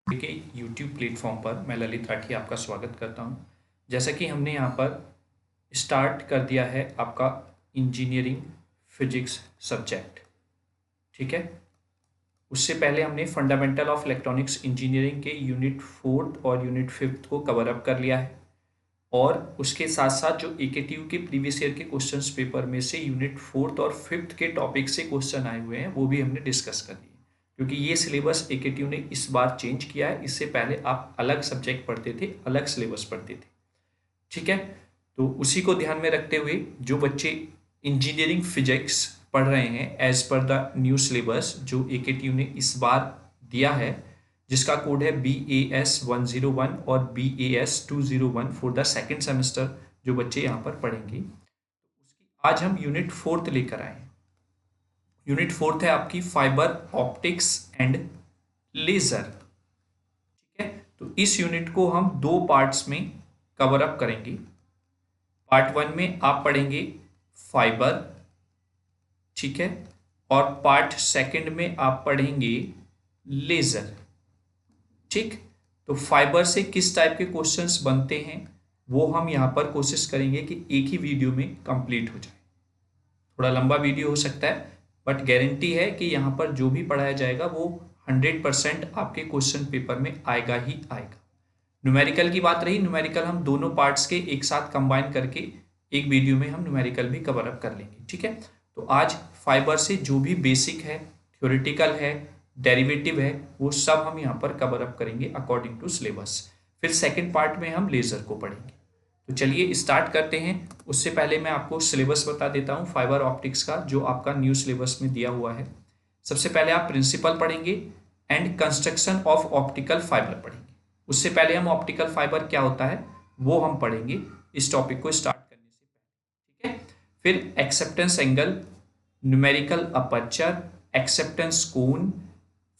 के YouTube platform पर मैं ललित राठी आपका स्वागत करता हूं। जैसा कि हमने यहाँ पर स्टार्ट कर दिया है आपका इंजीनियरिंग फिजिक्स सब्जेक्ट, ठीक है। उससे पहले हमने फंडामेंटल ऑफ इलेक्ट्रॉनिक्स इंजीनियरिंग के यूनिट 4 और यूनिट 5 को कवर अप कर लिया है और उसके साथ साथ जो एकेटीयू के प्रीवियस ईयर के क्वेश्चंस पेपर में से यूनिट 4 और 5 के टॉपिक से क्वेश्चन आए हुए हैं वो भी हमने डिस्कस कर लिए, क्योंकि ये सिलेबस एकेटीयू ने इस बार चेंज किया है। इससे पहले आप अलग सब्जेक्ट पढ़ते थे, अलग सिलेबस पढ़ते थे, ठीक है। तो उसी को ध्यान में रखते हुए जो बच्चे इंजीनियरिंग फिजिक्स पढ़ रहे हैं as per the new syllabus जो एकेटीयू ने इस बार दिया है, जिसका कोड है BAS 101 और BAS 201 for the second semester, जो बच्चे यहाँ पर पढ़ेंगे उसकी आज हम यूनिट 4 लेकर आए हैं। यूनिट 4 है आपकी फाइबर ऑप्टिक्स एंड लेजर, ठीक है। तो इस यूनिट को हम दो पार्ट्स में कवर अप करेंगे। पार्ट 1 में आप पढ़ेंगे फाइबर, ठीक है, और पार्ट 2 में आप पढ़ेंगे लेजर, ठीक। तो फाइबर से किस टाइप के क्वेश्चंस बनते हैं वो हम यहाँ पर कोशिश करेंगे कि एक ही वीडियो में कंप्लीट हो जाए। थोड़ा लंबा वीडियो हो सकता है, बट गारंटी है कि यहाँ पर जो भी पढ़ाया जाएगा वो 100% आपके क्वेश्चन पेपर में आएगा ही आएगा। न्यूमेरिकल की बात रही, न्यूमेरिकल हम दोनों पार्ट्स के एक साथ कंबाइन करके एक वीडियो में हम न्यूमेरिकल भी कवर अप कर लेंगे, ठीक है। तो आज फाइबर से जो भी बेसिक है, थ्योरेटिकल है, डेरिवेटिव है, वो सब हम यहाँ पर कवर अप करेंगे अकॉर्डिंग टू सिलेबस। फिर सेकेंड पार्ट में हम लेजर को पढ़ेंगे। तो चलिए स्टार्ट करते हैं। उससे पहले मैं आपको सिलेबस बता देता हूँ फाइबर ऑप्टिक्स का, जो आपका न्यू सिलेबस में दिया हुआ है। सबसे पहले आप प्रिंसिपल पढ़ेंगे and construction of optical fibre पढ़ेंगे। उससे पहले हम ऑप्टिकल फाइबर क्या होता है वो हम पढ़ेंगे इस टॉपिक को स्टार्ट करने से पहले, ठीक है। फिर acceptance angle, numerical aperture, acceptance cone,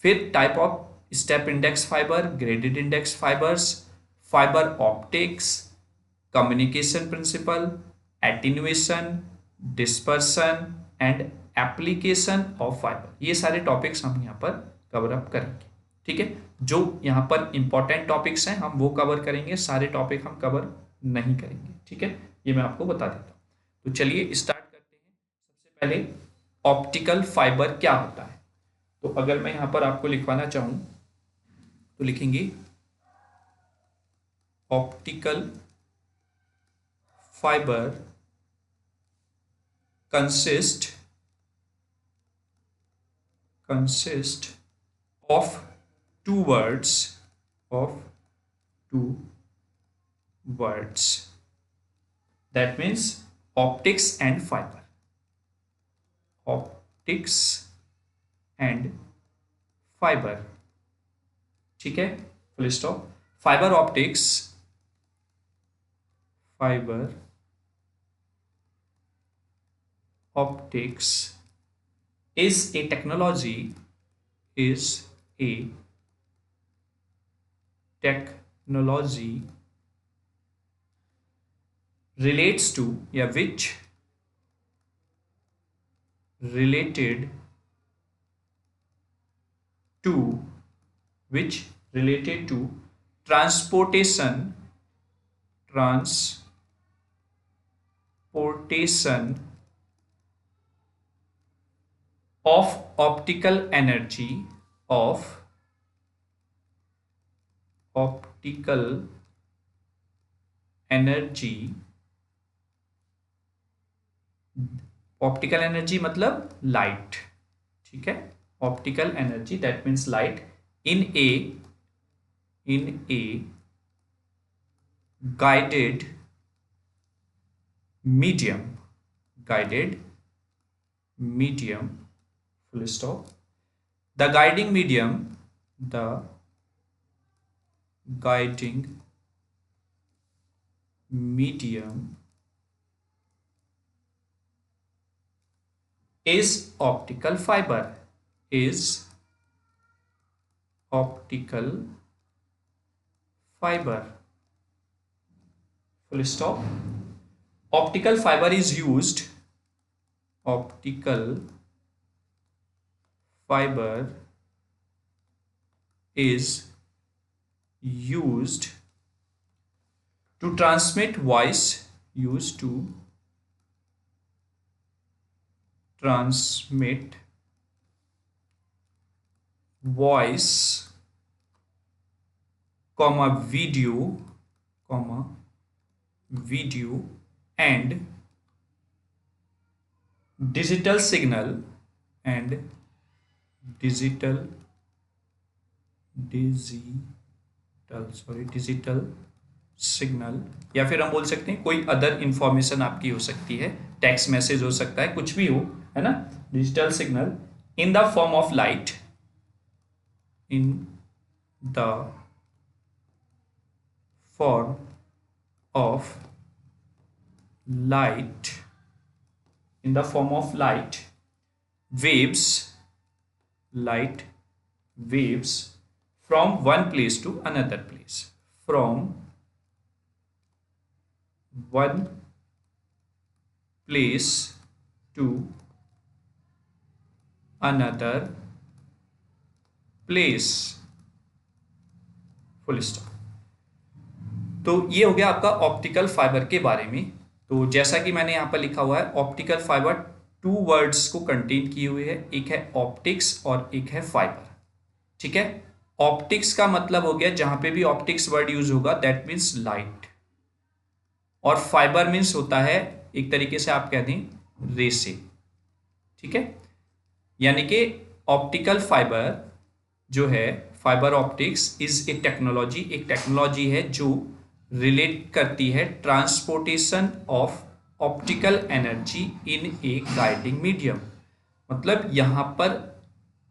फिर type of step index fibre, graded index fibres, fibre optics, communication principle, attenuation, dispersion and application of fibre. ये सारे टॉपिक्स हम यहाँ पर कवर अप करेंगे, ठीक है। जो यहाँ पर इंपॉर्टेंट टॉपिक्स हैं हम वो कवर करेंगे, सारे टॉपिक हम कवर नहीं करेंगे, ठीक है। ये मैं आपको बता देता हूँ। तो चलिए स्टार्ट करते हैं। सबसे पहले ऑप्टिकल फाइबर क्या होता है, तो अगर मैं यहाँ पर आपको लिखवाना चाहूँ तो लिखेंगे optical fibre consist of two words, that means optics and fiber, optics and fiber, ठीक है, full stop. Fibre optics, fibre optics is a technology relates to या which related to transportation of optical energy optical energy मतलब light, ठीक है। Optical energy that means light in A guided medium, full stop। the guiding medium is optical fiber, full stop। optical fiber is used used to transmit voice, used to transmit voice, comma video and digital signal and digital signal, या फिर हम बोल सकते हैं कोई other information आपकी हो सकती है, टेक्स्ट मैसेज हो सकता है, कुछ भी हो, है ना, digital signal in the form of light, in the form of light, in the form of light waves, light waves from one place to another place, from one place to another place, full stop. तो ये हो गया आपका optical fibre के बारे में। तो जैसा कि मैंने यहाँ पर लिखा हुआ है, ऑप्टिकल फाइबर 2 वर्ड्स को कंटेन किए हुए है, एक है ऑप्टिक्स और एक है फाइबर। ठीक है, ऑप्टिक्स का मतलब हो गया जहां पे भी ऑप्टिक्स वर्ड यूज होगा दैट मीन्स लाइट, और फाइबर मीन्स होता है एक तरीके से आप कह दें रे से। ठीक है, यानी कि ऑप्टिकल फाइबर जो है, fibre optics is a technology, एक टेक्नोलॉजी है जो रिलेट करती है transportation of optical energy in A guiding medium. मतलब यहाँ पर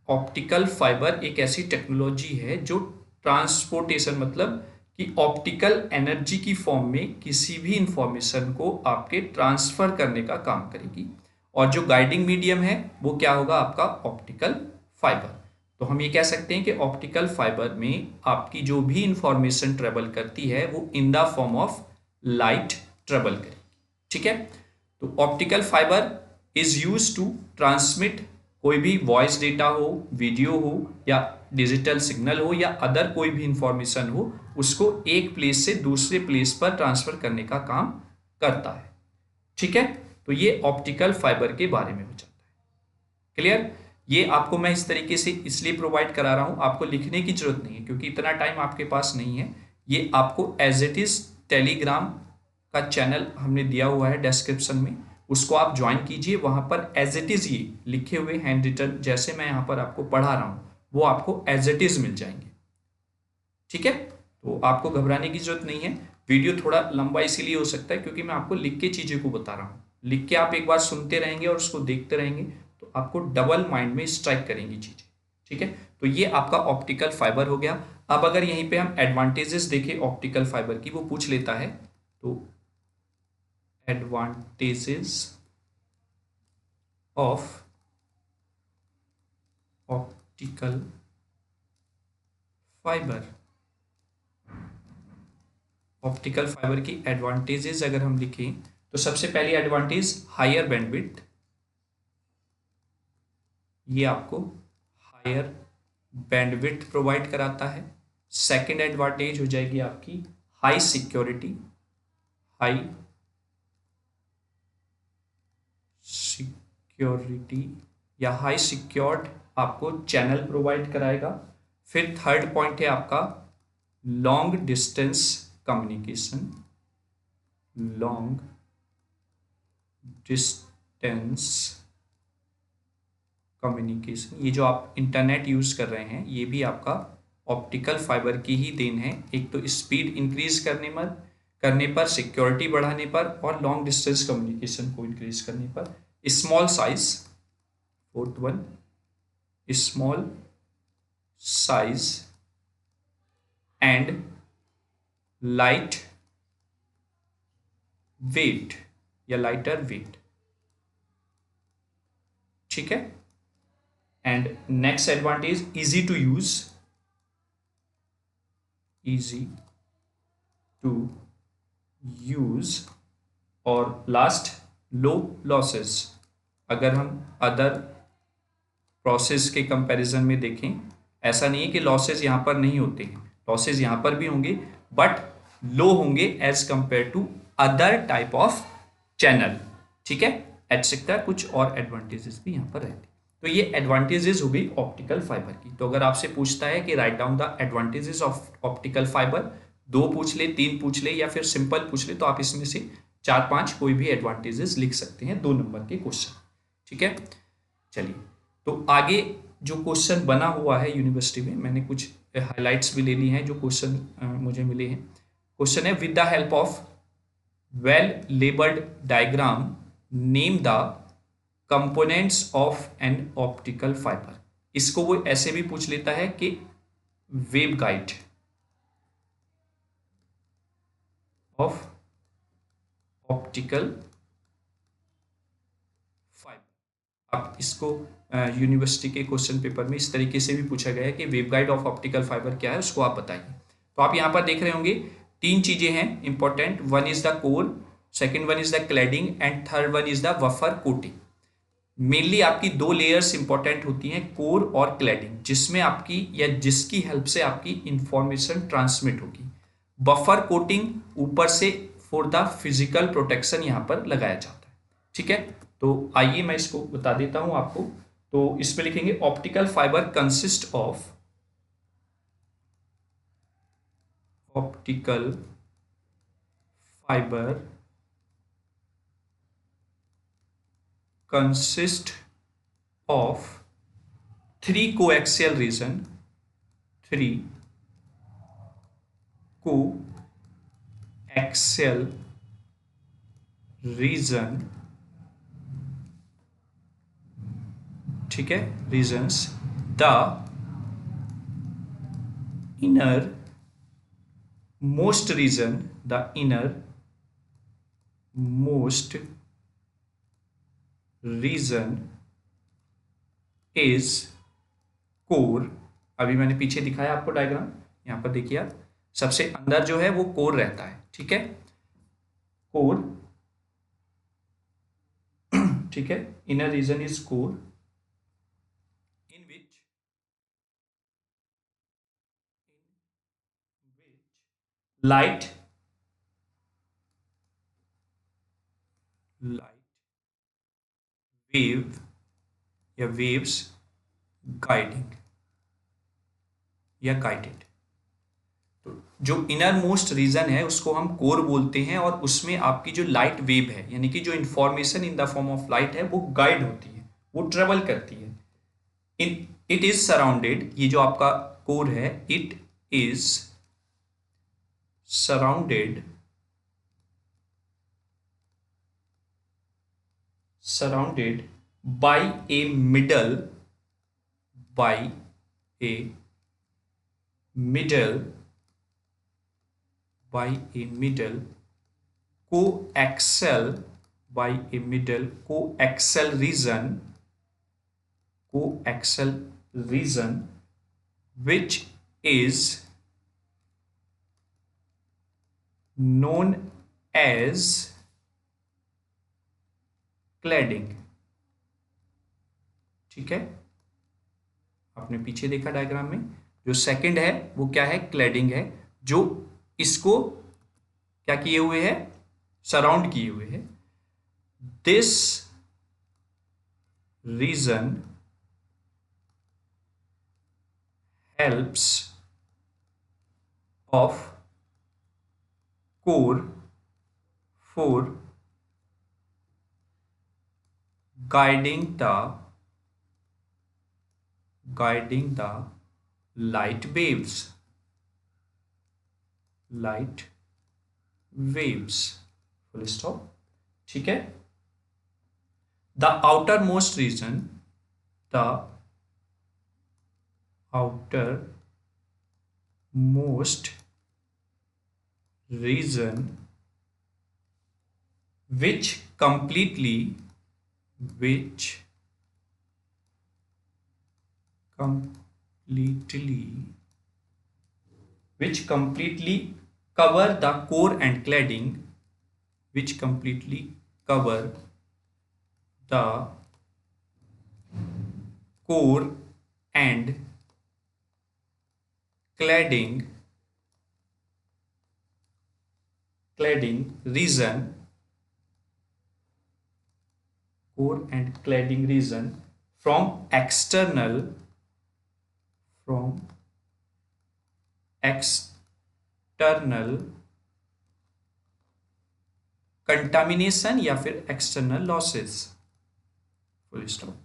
ऑप्टिकल फाइबर एक ऐसी टेक्नोलॉजी है जो ट्रांसपोर्टेशन, मतलब कि ऑप्टिकल एनर्जी की फॉर्म में किसी भी इंफॉर्मेशन को आपके ट्रांसफर करने का काम करेगी, और जो गाइडिंग मीडियम है वो क्या होगा, आपका ऑप्टिकल फाइबर। तो हम ये कह सकते हैं कि ऑप्टिकल फाइबर में आपकी जो भी इंफॉर्मेशन ट्रेवल करती है वो in the form of light travel करेगी। ठीक है, तो optical fibre is use to transmit कोई भी वॉइस डेटा हो, वीडियो हो, या डिजिटल सिग्नल हो, या अदर कोई भी इंफॉर्मेशन हो, उसको एक प्लेस से दूसरे प्लेस पर ट्रांसफर करने का काम करता है। ठीक है, तो ये ऑप्टिकल फाइबर के बारे में हो जाता है। क्लियर? ये आपको मैं इस तरीके से इसलिए प्रोवाइड करा रहा हूं, आपको लिखने की जरूरत नहीं है क्योंकि इतना टाइम आपके पास नहीं है। ये आपको एज इट इज टेलीग्राम का चैनल हमने दिया हुआ है डिस्क्रिप्शन में, उसको आप ज्वाइन कीजिए। वहां पर एज इट इज ये लिखे हुए हैंड रिटन, जैसे मैं यहाँ पर आपको पढ़ा रहा हूँ, वो आपको एज इट इज मिल जाएंगे। ठीक है, तो आपको घबराने की जरूरत नहीं है। वीडियो थोड़ा लंबा इसीलिए हो सकता है क्योंकि मैं आपको लिख के चीज़ों को बता रहा हूँ। लिख के आप एक बार सुनते रहेंगे और उसको देखते रहेंगे तो आपको डबल माइंड में स्ट्राइक करेंगी चीज़ें। ठीक है, तो ये आपका ऑप्टिकल फाइबर हो गया। अब अगर यहीं पे हम एडवांटेजेस देखें ऑप्टिकल फाइबर की, वो पूछ लेता है, तो advantages of optical fibre, optical fibre की एडवांटेजेस अगर हम लिखें तो सबसे पहली एडवांटेज हायर बैंडविड्थ, ये आपको हायर बैंडविड्थ प्रोवाइड कराता है। सेकंड एडवांटेज हो जाएगी आपकी हाई सिक्योरिटी, हाई सिक्योरिटी या हाई सिक्योर्ड आपको चैनल प्रोवाइड कराएगा। फिर थर्ड पॉइंट है आपका long distance communication, long distance communication, ये जो आप इंटरनेट यूज कर रहे हैं ये भी आपका ऑप्टिकल फाइबर की ही देन है। एक तो स्पीड इंक्रीज करने पर, सिक्योरिटी बढ़ाने पर, और लॉन्ग डिस्टेंस कम्युनिकेशन को इंक्रीज करने पर। Small size, fourth one, small size and light weight या लाइटर वेट। ठीक है, and next advantage easy to use, easy to use, और लास्ट लो लॉसेस। अगर हम अदर प्रोसेस के कंपैरिजन में देखें, ऐसा नहीं है कि लॉसेस यहां पर नहीं होते हैं, लॉसेज यहाँ पर भी होंगे बट लो होंगे as compare to other type of channel, ठीक है, एटसेट्रा। कुछ और एडवांटेजेस भी यहाँ पर रहते हैं। तो ये एडवांटेजेस हो गई ऑप्टिकल फाइबर की। तो अगर आपसे पूछता है कि write down the advantages of optical fibre, 2 पूछ ले, 3 पूछ ले या फिर सिंपल पूछ ले, तो आप इसमें से 4-5 कोई भी एडवांटेजेस लिख सकते हैं 2 नंबर के क्वेश्चन, ठीक है। चलिए, तो आगे जो क्वेश्चन बना हुआ है यूनिवर्सिटी में, मैंने कुछ हाइलाइट्स भी ले ली हैं जो क्वेश्चन मुझे मिले हैं। क्वेश्चन है, with the help of well labelled diagram name the components of an optical fibre. इसको वो ऐसे भी पूछ लेता है कि wave guide of optical fibre. अब इसको यूनिवर्सिटी के क्वेश्चन पेपर में इस तरीके से भी पूछा गया है कि वेवगाइड ऑफ ऑप्टिकल फाइबर क्या है, उसको आप बताइए। तो आप यहां पर देख रहे होंगे 3 चीजें हैं important. One is the core, second one is the cladding and third one is the wafer coating. Mainly आपकी 2 लेयर्स इंपॉर्टेंट होती हैं, कोर और क्लैडिंग, जिसमें आपकी या जिसकी हेल्प से आपकी इंफॉर्मेशन ट्रांसमिट होगी। बफर कोटिंग ऊपर से फॉर द फिजिकल प्रोटेक्शन यहां पर लगाया जाता है, ठीक है। तो आइए मैं इसको बता देता हूं आपको। तो इसमें लिखेंगे optical fibre consist of optical fibre consist of 3 coaxial region, 3 coaxial region, ठीक है, regions. The inner most region, the inner most region is core. अभी मैंने पीछे दिखाया आपको डायग्राम, यहां पर देखिए आप, सबसे अंदर जो है वो कोर रहता है, ठीक है, कोर, ठीक है। Inner region is core in which light wave या वेव्स गाइडिंग या गाइडेड। तो जो इनर मोस्ट रीजन है उसको हम कोर बोलते हैं, और उसमें आपकी जो लाइट वेव है, यानी कि जो information in the form of light है, वो गाइड होती है, वो ट्रेवल करती है। इट इज सराउंडेड, ये जो आपका कोर है, it is surrounded by a middle by a middle by a middle coaxial by a middle coaxial region which is known as cladding, ठीक है। आपने पीछे देखा डायग्राम में, जो सेकंड है वो क्या है, क्लैडिंग है, जो इसको क्या किए हुए है, सराउंड किए हुए है। This region helps of core for guiding the light waves, full stop, ठीक है। the outermost region which completely cover the core and cladding, which completely cover the core and cladding cladding region, core and cladding region from external contamination या फिर external losses, full stop.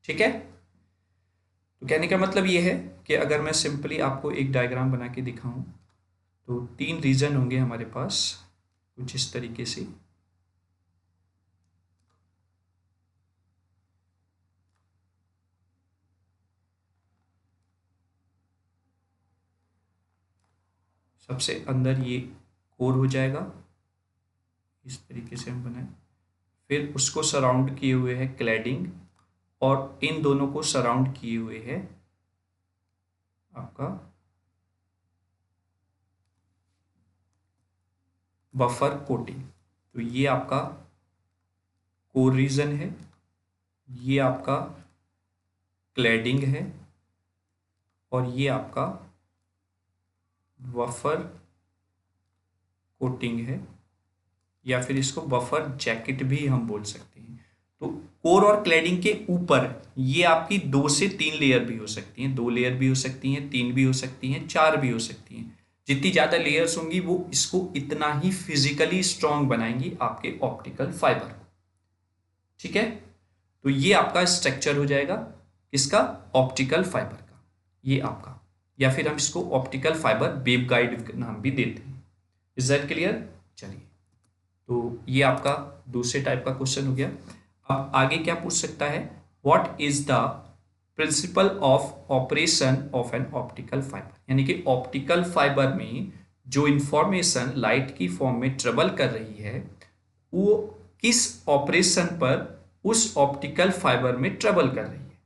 ठीक है, तो कहने का मतलब ये है कि अगर मैं सिंपली आपको एक डायग्राम बना के दिखाऊं तो 3 रीजन होंगे हमारे पास कुछ इस तरीके से। सबसे अंदर ये कोर हो जाएगा, इस तरीके से हम बनाए, फिर उसको सराउंड किए हुए है क्लैडिंग, और इन दोनों को सराउंड किए हुए है आपका बफर कोटिंग। तो ये आपका कोर रीजन है, ये आपका क्लैडिंग है, और ये आपका बफर कोटिंग है, या फिर इसको बफर जैकेट भी हम बोल सकते हैं। तो कोर और क्लैडिंग के ऊपर ये आपकी 2 से 3 लेयर भी हो सकती हैं, 2 लेयर भी हो सकती हैं, 3 भी हो सकती हैं, 4 भी हो सकती हैं। जितनी ज़्यादा लेयर्स होंगी वो इसको इतना ही फिजिकली स्ट्रॉन्ग बनाएंगी आपके ऑप्टिकल फाइबर को। ठीक है, तो ये आपका स्ट्रक्चर हो जाएगा किसका, ऑप्टिकल फाइबर का, ये आपका, या फिर हम इसको ऑप्टिकल फाइबर वेवगाइड नाम भी देते हैं। Is that clear? चलिए, तो ये आपका दूसरे टाइप का क्वेश्चन हो गया। अब आगे क्या पूछ सकता है, what is the principle of operation of an optical fibre, यानी कि ऑप्टिकल फाइबर में जो इंफॉर्मेशन लाइट की फॉर्म में ट्रेवल कर रही है वो किस ऑपरेशन पर उस ऑप्टिकल फाइबर में ट्रेवल कर रही है,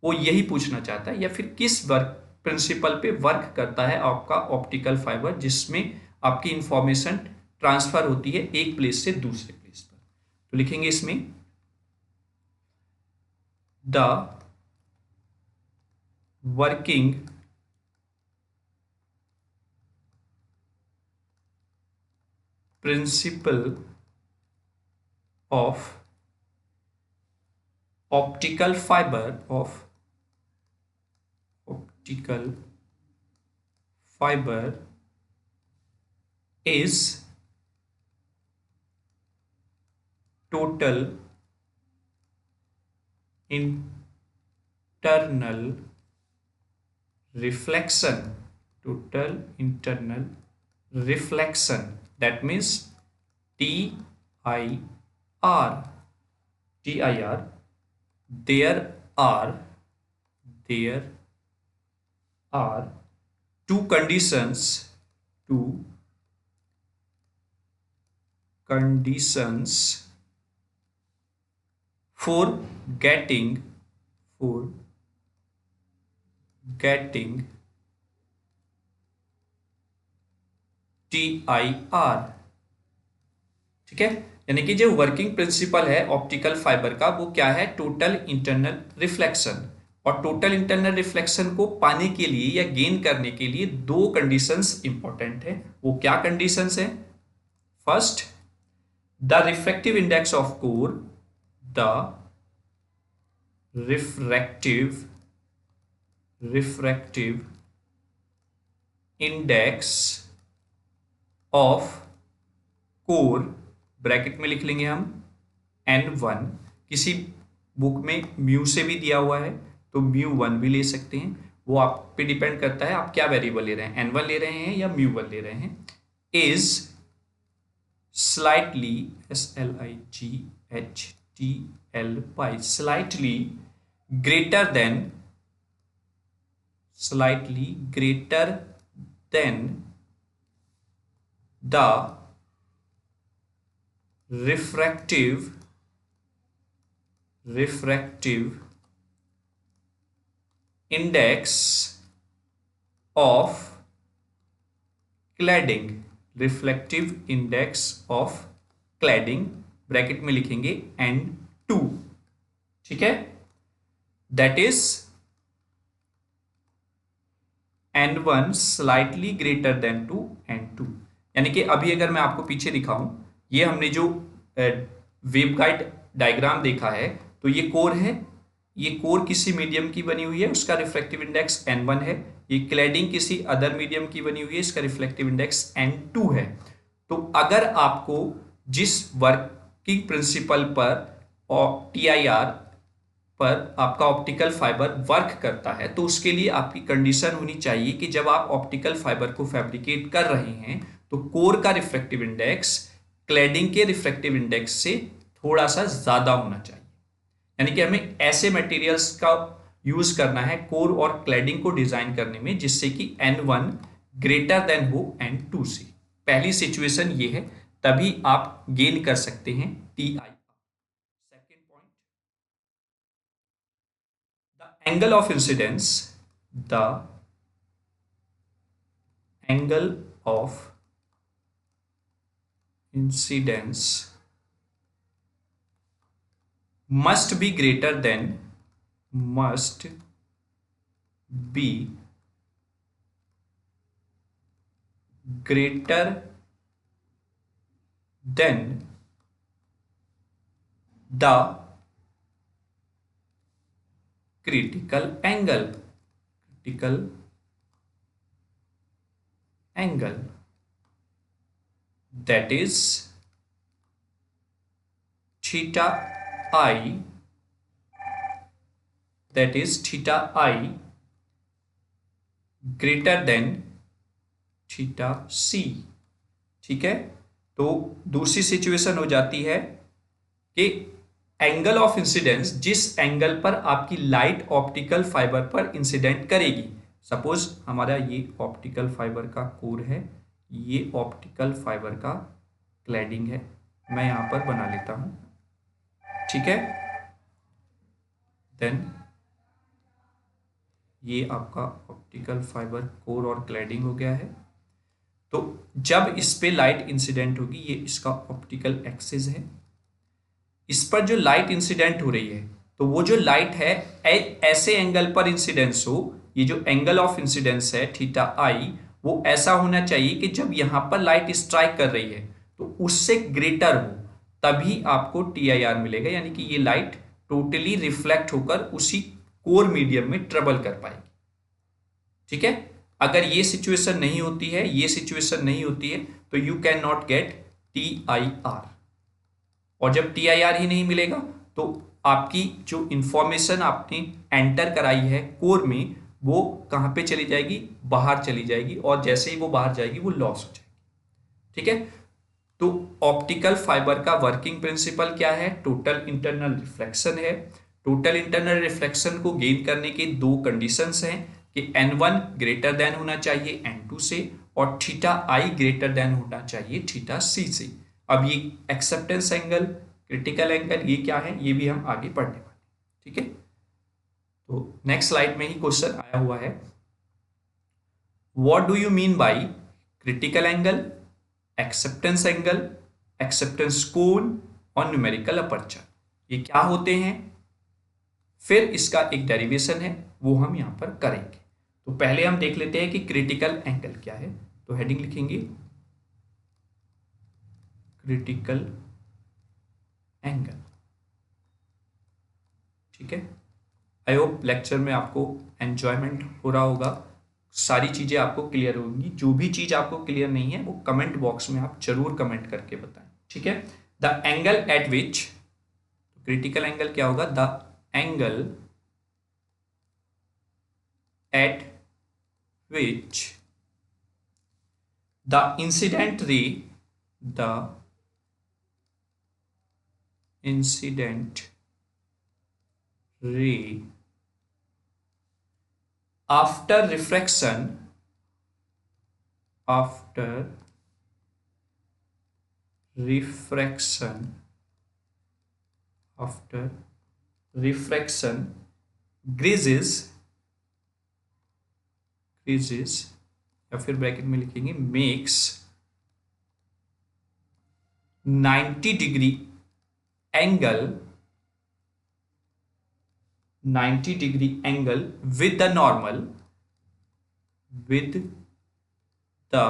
वो यही पूछना चाहता है, या फिर किस वर्क प्रिंसिपल पे वर्क करता है आपका ऑप्टिकल फाइबर जिसमें आपकी इंफॉर्मेशन ट्रांसफर होती है एक प्लेस से दूसरे प्लेस पर। तो लिखेंगे इसमें the working principle of optical fibre is total internal reflection, that means TIR. There are two conditions for getting TIR। ठीक है, यानी कि जो वर्किंग प्रिंसिपल है ऑप्टिकल फाइबर का वो क्या है, टोटल इंटरनल रिफ्लेक्शन। और टोटल इंटरनल रिफ्लेक्शन को पाने के लिए या गेन करने के लिए 2 कंडीशंस इंपॉर्टेंट है। वो क्या कंडीशंस है, first the refractive index of core, the refractive index of core, bracket में लिख लेंगे हम N1, किसी बुक में म्यू से भी दिया हुआ है तो μ1 भी ले सकते हैं, वो आप पे डिपेंड करता है आप क्या वेरिएबल ले रहे हैं, N1 ले रहे हैं या μ1 ले रहे हैं, is slightly SLIGHTLY slightly greater than the refractive index of cladding, reflective index of cladding, bracket में लिखेंगे N2। ठीक है, that is N1 slightly greater than to N2। यानी कि अभी अगर मैं आपको पीछे दिखाऊं, ये हमने जो वेवगाइड डायग्राम देखा है, तो ये कोर है, ये कोर किसी मीडियम की बनी हुई है, उसका रिफ्रैक्टिव इंडेक्स n1 है। ये क्लैडिंग किसी अदर मीडियम की बनी हुई है, इसका रिफ्लेक्टिव इंडेक्स n2 है। तो अगर आपको जिस वर्किंग प्रिंसिपल पर और TIR पर आपका ऑप्टिकल फाइबर वर्क करता है, तो उसके लिए आपकी कंडीशन होनी चाहिए कि जब आप ऑप्टिकल फाइबर को फैब्रिकेट कर रहे हैं तो कोर का रिफ्रैक्टिव इंडेक्स क्लैडिंग के रिफ्रैक्टिव इंडेक्स से थोड़ा सा ज्यादा होना चाहिए। यानी कि हमें ऐसे मटेरियल्स का यूज करना है कोर और क्लैडिंग को डिजाइन करने में जिससे कि n1 ग्रेटर देन हो n2 से। पहली सिचुएशन ये है, तभी आप गेन कर सकते हैं TI। Second point, the angle of incidence, the angle of incidence must be greater than, must be greater than the critical angle, critical angle, that is theta I, that is theta I greater than theta C। ठीक है, तो दूसरी situation हो जाती है कि angle of incidence, जिस angle पर आपकी लाइट ऑप्टिकल फाइबर पर इंसिडेंट करेगी। सपोज हमारा ये ऑप्टिकल फाइबर का कोर है, ये ऑप्टिकल फाइबर का क्लैडिंग है, मैं यहां पर बना लेता हूं। ठीक है, देन ये आपका ऑप्टिकल फाइबर कोर और क्लैडिंग हो गया है। तो जब इस पे लाइट इंसिडेंट होगी, ये इसका ऑप्टिकल एक्सिस है, इस पर जो लाइट इंसिडेंट हो रही है, तो वो जो लाइट है ऐसे एंगल पर इंसिडेंस हो, ये जो एंगल ऑफ इंसिडेंस है थीटा आई, वो ऐसा होना चाहिए कि जब यहां पर लाइट स्ट्राइक कर रही है तो उससे ग्रेटर हो, तभी आपको TIR मिलेगा। यानी कि ये लाइट टोटली रिफ्लेक्ट होकर उसी कोर मीडियम में ट्रेवल कर पाएगी। ठीक है, अगर ये सिचुएशन नहीं होती है, ये सिचुएशन नहीं होती है, तो you can not gate TIR। और जब TIR ही नहीं मिलेगा तो आपकी जो इंफॉर्मेशन आपने एंटर कराई है कोर में, वो कहां पे चली जाएगी, बाहर चली जाएगी, और जैसे ही वो बाहर जाएगी वो लॉस हो जाएगी। ठीक है, तो ऑप्टिकल फाइबर का वर्किंग प्रिंसिपल क्या है, टोटल इंटरनल रिफ्लेक्शन है। टोटल इंटरनल रिफ्लेक्शन को गेन करने के दो कंडीशंस हैं कि n1 ग्रेटर देन होना चाहिए n2 से, और थीटा आई ग्रेटर देन होना चाहिए थीटा C से। अब ये एक्सेप्टेंस एंगल, क्रिटिकल एंगल, ये क्या है, ये भी हम आगे पढ़ने वाले। ठीक है, तो नेक्स्ट स्लाइड में ही क्वेश्चन आया हुआ है, what do you mean by critical angle, acceptance angle, acceptance कोण और न्यूमेरिकल अपर्चर, ये क्या होते हैं। फिर इसका एक डेरिवेशन है, वो हम यहां पर करेंगे। तो पहले हम देख लेते हैं कि क्रिटिकल एंगल क्या है। तो हेडिंग लिखेंगे क्रिटिकल एंगल। ठीक है, आई होप लेक्चर में आपको एंजॉयमेंट हो रहा होगा, सारी चीजें आपको क्लियर होंगी। जो भी चीज आपको क्लियर नहीं है वो कमेंट बॉक्स में आप जरूर कमेंट करके बताएं। ठीक है, the angle eight which, critical angle क्या होगा, the angle eight which the incident ray, the incident ray after refraction, after refraction, after refraction grazes, grazes, या फिर ब्रैकेट में लिखेंगे makes 90 degree angle, 90 degree angle with the normal, with the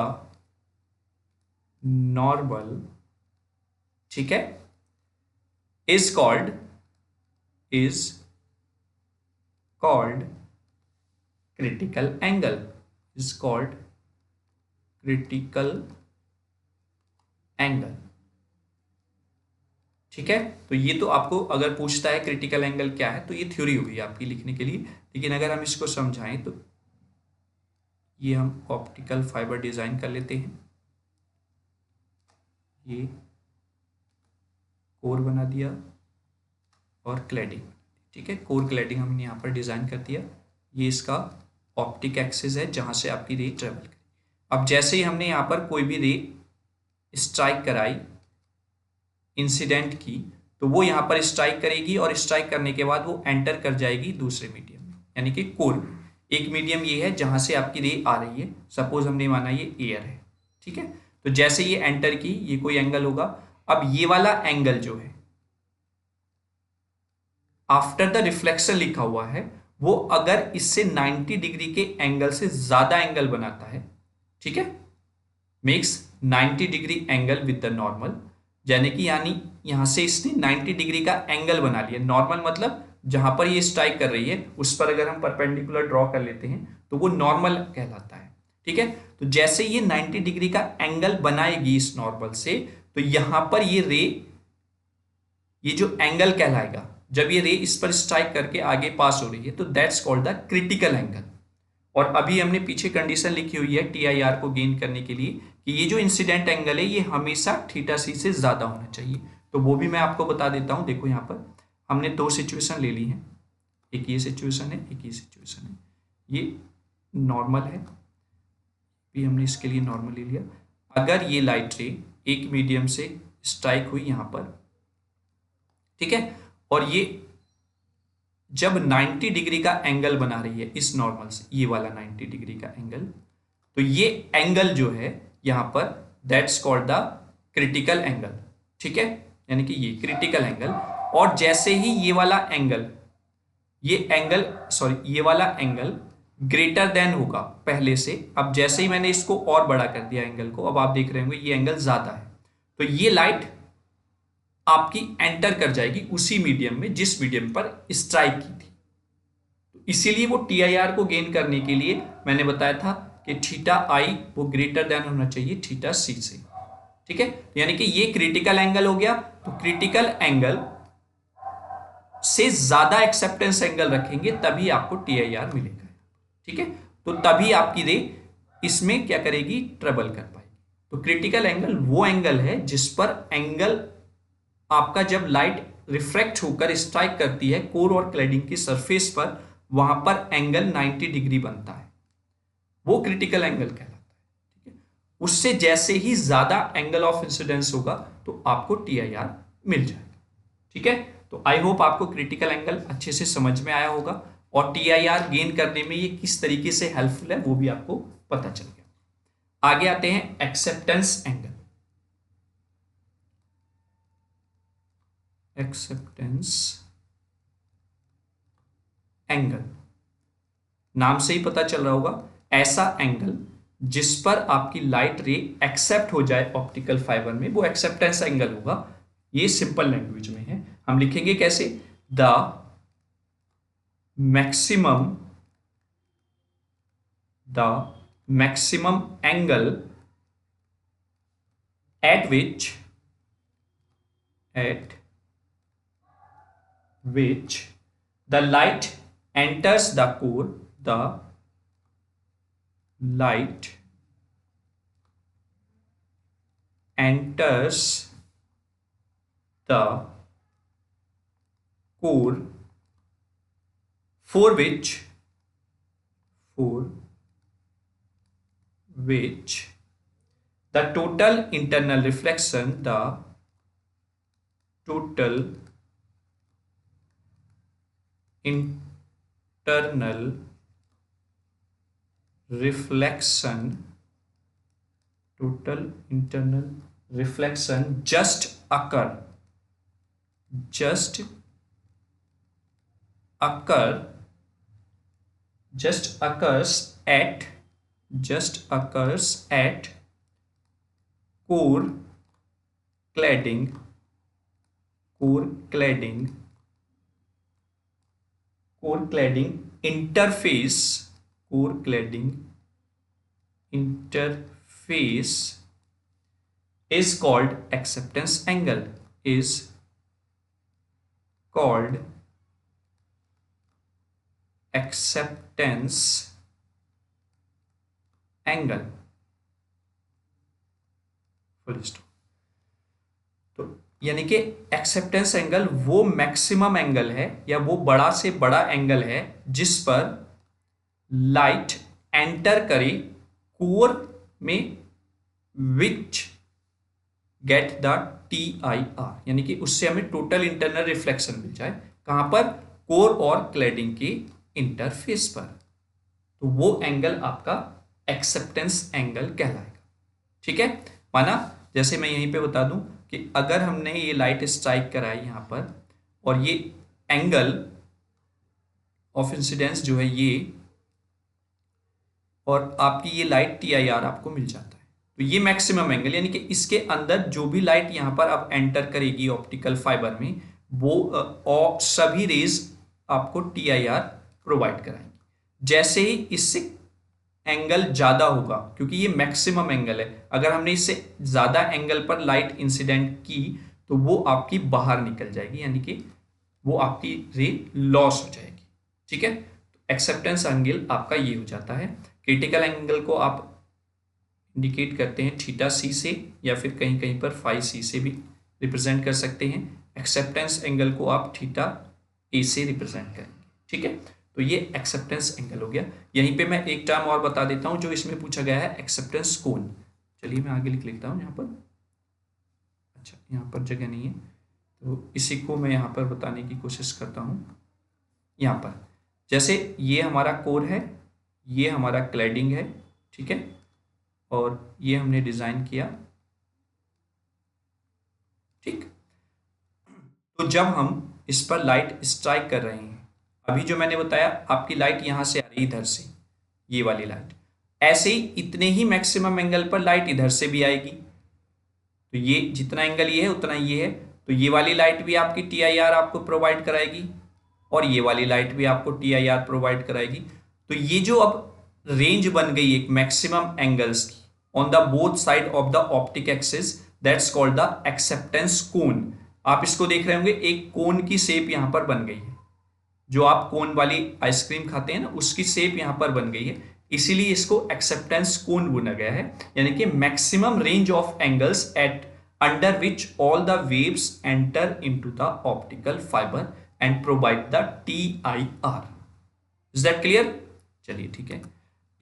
normal, ठीक है, is called critical angle, is called critical angle, ठीक है। तो ये तो आपको अगर पूछता है क्रिटिकल एंगल क्या है तो ये थ्योरी होगी आपकी लिखने के लिए, लेकिन अगर हम इसको समझाएं तो ये हम ऑप्टिकल फाइबर डिजाइन कर लेते हैं, ये कोर बना दिया और क्लैडिंग, ठीक है, कोर क्लैडिंग हमने यहाँ पर डिजाइन कर दिया, ये इसका ऑप्टिक एक्सिस है जहां से आपकी रे ट्रेवल करेगी। अब जैसे ही हमने यहाँ पर कोई भी रे स्ट्राइक कराई इंसिडेंट की, तो वो यहाँ पर स्ट्राइक करेगी और स्ट्राइक करने के बाद वो एंटर कर जाएगी दूसरे मीडियम में, यानी कि कोर में। एक मीडियम ये है जहां से आपकी रे आ रही है, सपोज हमने माना ये एयर है, ठीक है। तो जैसे ये एंटर की, ये कोई एंगल होगा, अब ये वाला एंगल जो है आफ्टर द रिफ्लेक्शन लिखा हुआ है, वो अगर इससे 90 डिग्री के एंगल से ज्यादा एंगल बनाता है, ठीक है, makes 90 degree angle with the normal, यानी यहां से इसने 90 डिग्री का एंगल बना लिया। नॉर्मल मतलब जहां पर ये स्ट्राइक कर रही है उस पर अगर हम परपेंडिकुलर ड्रॉ कर लेते हैं तो वो नॉर्मल कहलाता है, ठीक है। तो जैसे ये 90 डिग्री का एंगल बनाएगी इस नॉर्मल से, तो यहां पर ये रे, ये जो एंगल कहलाएगा, जब ये रे इस पर स्ट्राइक करके आगे पास हो रही है, तो that's called the critical angle. और अभी हमने पीछे कंडीशन लिखी हुई है TIR को गेन करने के लिए कि ये जो इंसिडेंट एंगल है ये हमेशा थीटा सी से ज्यादा होना चाहिए। तो वो भी मैं आपको बता देता हूं। देखो यहाँ पर हमने दो सिचुएशन ले ली हैं, एक ये सिचुएशन है, एक ये सिचुएशन है। ये नॉर्मल है, भी हमने इसके लिए नॉर्मल ले लिया। अगर ये लाइट रे एक मीडियम से स्ट्राइक हुई यहाँ पर, ठीक है, और ये जब 90 डिग्री का एंगल बना रही है इस नॉर्मल से, ये वाला 90 डिग्री का एंगल, तो ये एंगल जो है यहां पर that's called the critical angle, ठीक है, यानी कि ये क्रिटिकल एंगल। और जैसे ही ये वाला एंगल, ये वाला एंगल ग्रेटर देन होगा पहले से, अब जैसे ही मैंने इसको और बड़ा कर दिया एंगल को, अब आप देख रहे होंगे ये एंगल ज्यादा है, तो ये लाइट आपकी एंटर कर जाएगी उसी मीडियम में जिस मीडियम पर स्ट्राइक की थी। तो इसीलिए वो TIR को गेन करने के लिए मैंने बताया था कि थीटा आई वो ग्रेटर देन होना चाहिए थीटा सी से, ठीक है। यानी कि ये क्रिटिकल एंगल हो गया, तो क्रिटिकल एंगल से ज्यादा एक्सेप्टेंस एंगल रखेंगे तभी आपको TIR मिलेगा, ठीक है। तो तभी आपकी रे इसमें क्या करेगी, ट्रेवल कर पाएगी। तो क्रिटिकल एंगल वो एंगल है जिस पर एंगल आपका जब लाइट रिफ्रैक्ट होकर स्ट्राइक करती है कोर और क्लैडिंग की सरफेस पर, वहां पर एंगल 90 डिग्री बनता है, वो क्रिटिकल एंगल कहलाता है, ठीक है। उससे जैसे ही ज्यादा एंगल ऑफ इंसिडेंस होगा तो आपको TIR मिल जाएगा, ठीक है। तो आई होप आपको क्रिटिकल एंगल अच्छे से समझ में आया होगा और TIR गेन करने में ये किस तरीके से हेल्पफुल है वो भी आपको पता चल गया। आगे आते हैं एक्सेप्टेंस एंगल। एक्सेप्टेंस एंगल, नाम से ही पता चल रहा होगा, ऐसा एंगल जिस पर आपकी लाइट रे एक्सेप्ट हो जाए ऑप्टिकल फाइबर में, वो एक्सेप्टेंस एंगल होगा। ये सिंपल लैंग्वेज में है, हम लिखेंगे कैसे, the maximum angle at which the light enters the core, the light enters the core for which the total internal reflection, total internal reflection just occurs at core cladding interface is called acceptance angle full stop. तो यानी कि acceptance angle वो maximum angle है या वो बड़ा से बड़ा एंगल है जिस पर लाइट एंटर करे कोर में विच गेट द TIR, यानी कि उससे हमें टोटल इंटरनल रिफ्लेक्शन मिल जाए। कहां पर? कोर और क्लैडिंग के इंटरफेस पर। तो वो एंगल आपका एक्सेप्टेंस एंगल कहलाएगा। ठीक है, माना जैसे मैं यहीं पे बता दूं कि अगर हमने ये लाइट स्ट्राइक कराई यहां पर और ये एंगल ऑफ इंसिडेंस जो है ये, और आपकी ये लाइट TIR आपको मिल जाता है, तो ये मैक्सिमम एंगल, यानी कि इसके अंदर जो भी लाइट यहां पर अब एंटर करेगी ऑप्टिकल फाइबर में, वो सभी रेज आपको TIR प्रोवाइड कराएंगे। जैसे ही इससे एंगल ज्यादा होगा, क्योंकि ये मैक्सिमम एंगल है, अगर हमने इससे ज्यादा एंगल पर लाइट इंसिडेंट की तो वो आपकी बाहर निकल जाएगी, यानी कि वो आपकी रे लॉस हो जाएगी। ठीक है, एक्सेप्टेंस एंगल आपका ये हो जाता है। क्रिटिकल एंगल को आप इंडिकेट करते हैं θc से, या फिर कहीं कहीं पर φc से भी रिप्रेजेंट कर सकते हैं। एक्सेप्टेंस एंगल को आप θa से रिप्रेजेंट करेंगे। ठीक है, तो ये एक्सेप्टेंस एंगल हो गया। यहीं पे मैं एक टर्म और बता देता हूं जो इसमें पूछा गया है, एक्सेप्टेंस कोण। चलिए मैं आगे लिख लेता हूं यहाँ पर। अच्छा, यहाँ पर जगह नहीं है तो इसी को मैं यहाँ पर बताने की कोशिश करता हूँ। यहाँ पर जैसे ये हमारा कोर है, ये हमारा क्लैडिंग है, ठीक है, और ये हमने डिजाइन किया। ठीक, तो जब हम इस पर लाइट स्ट्राइक कर रहे हैं, अभी जो मैंने बताया आपकी लाइट यहां से आ रही इधर से, ये वाली लाइट, ऐसे ही इतने ही मैक्सिमम एंगल पर लाइट इधर से भी आएगी। तो ये जितना एंगल ये है उतना ये है, तो ये वाली लाइट भी आपकी TIR आपको प्रोवाइड कराएगी और ये वाली लाइट भी आपको TIR प्रोवाइड कराएगी। तो ये जो अब रेंज बन गई एक मैक्सिमम एंगल्स की on the both side of the optic axis, that's called the acceptance cone. आप इसको देख रहे होंगे, एक कोन की शेप यहां पर बन गई है, जो आप कोन वाली आइसक्रीम खाते हैं ना, उसकी शेप यहां पर बन गई है, इसीलिए इसको एक्सेप्टेंस कोन बोला गया है। यानी कि maximum range of angles eight under which all the waves enter into the optical fibre and provide the TIR। Is that clear? चलिए ठीक है,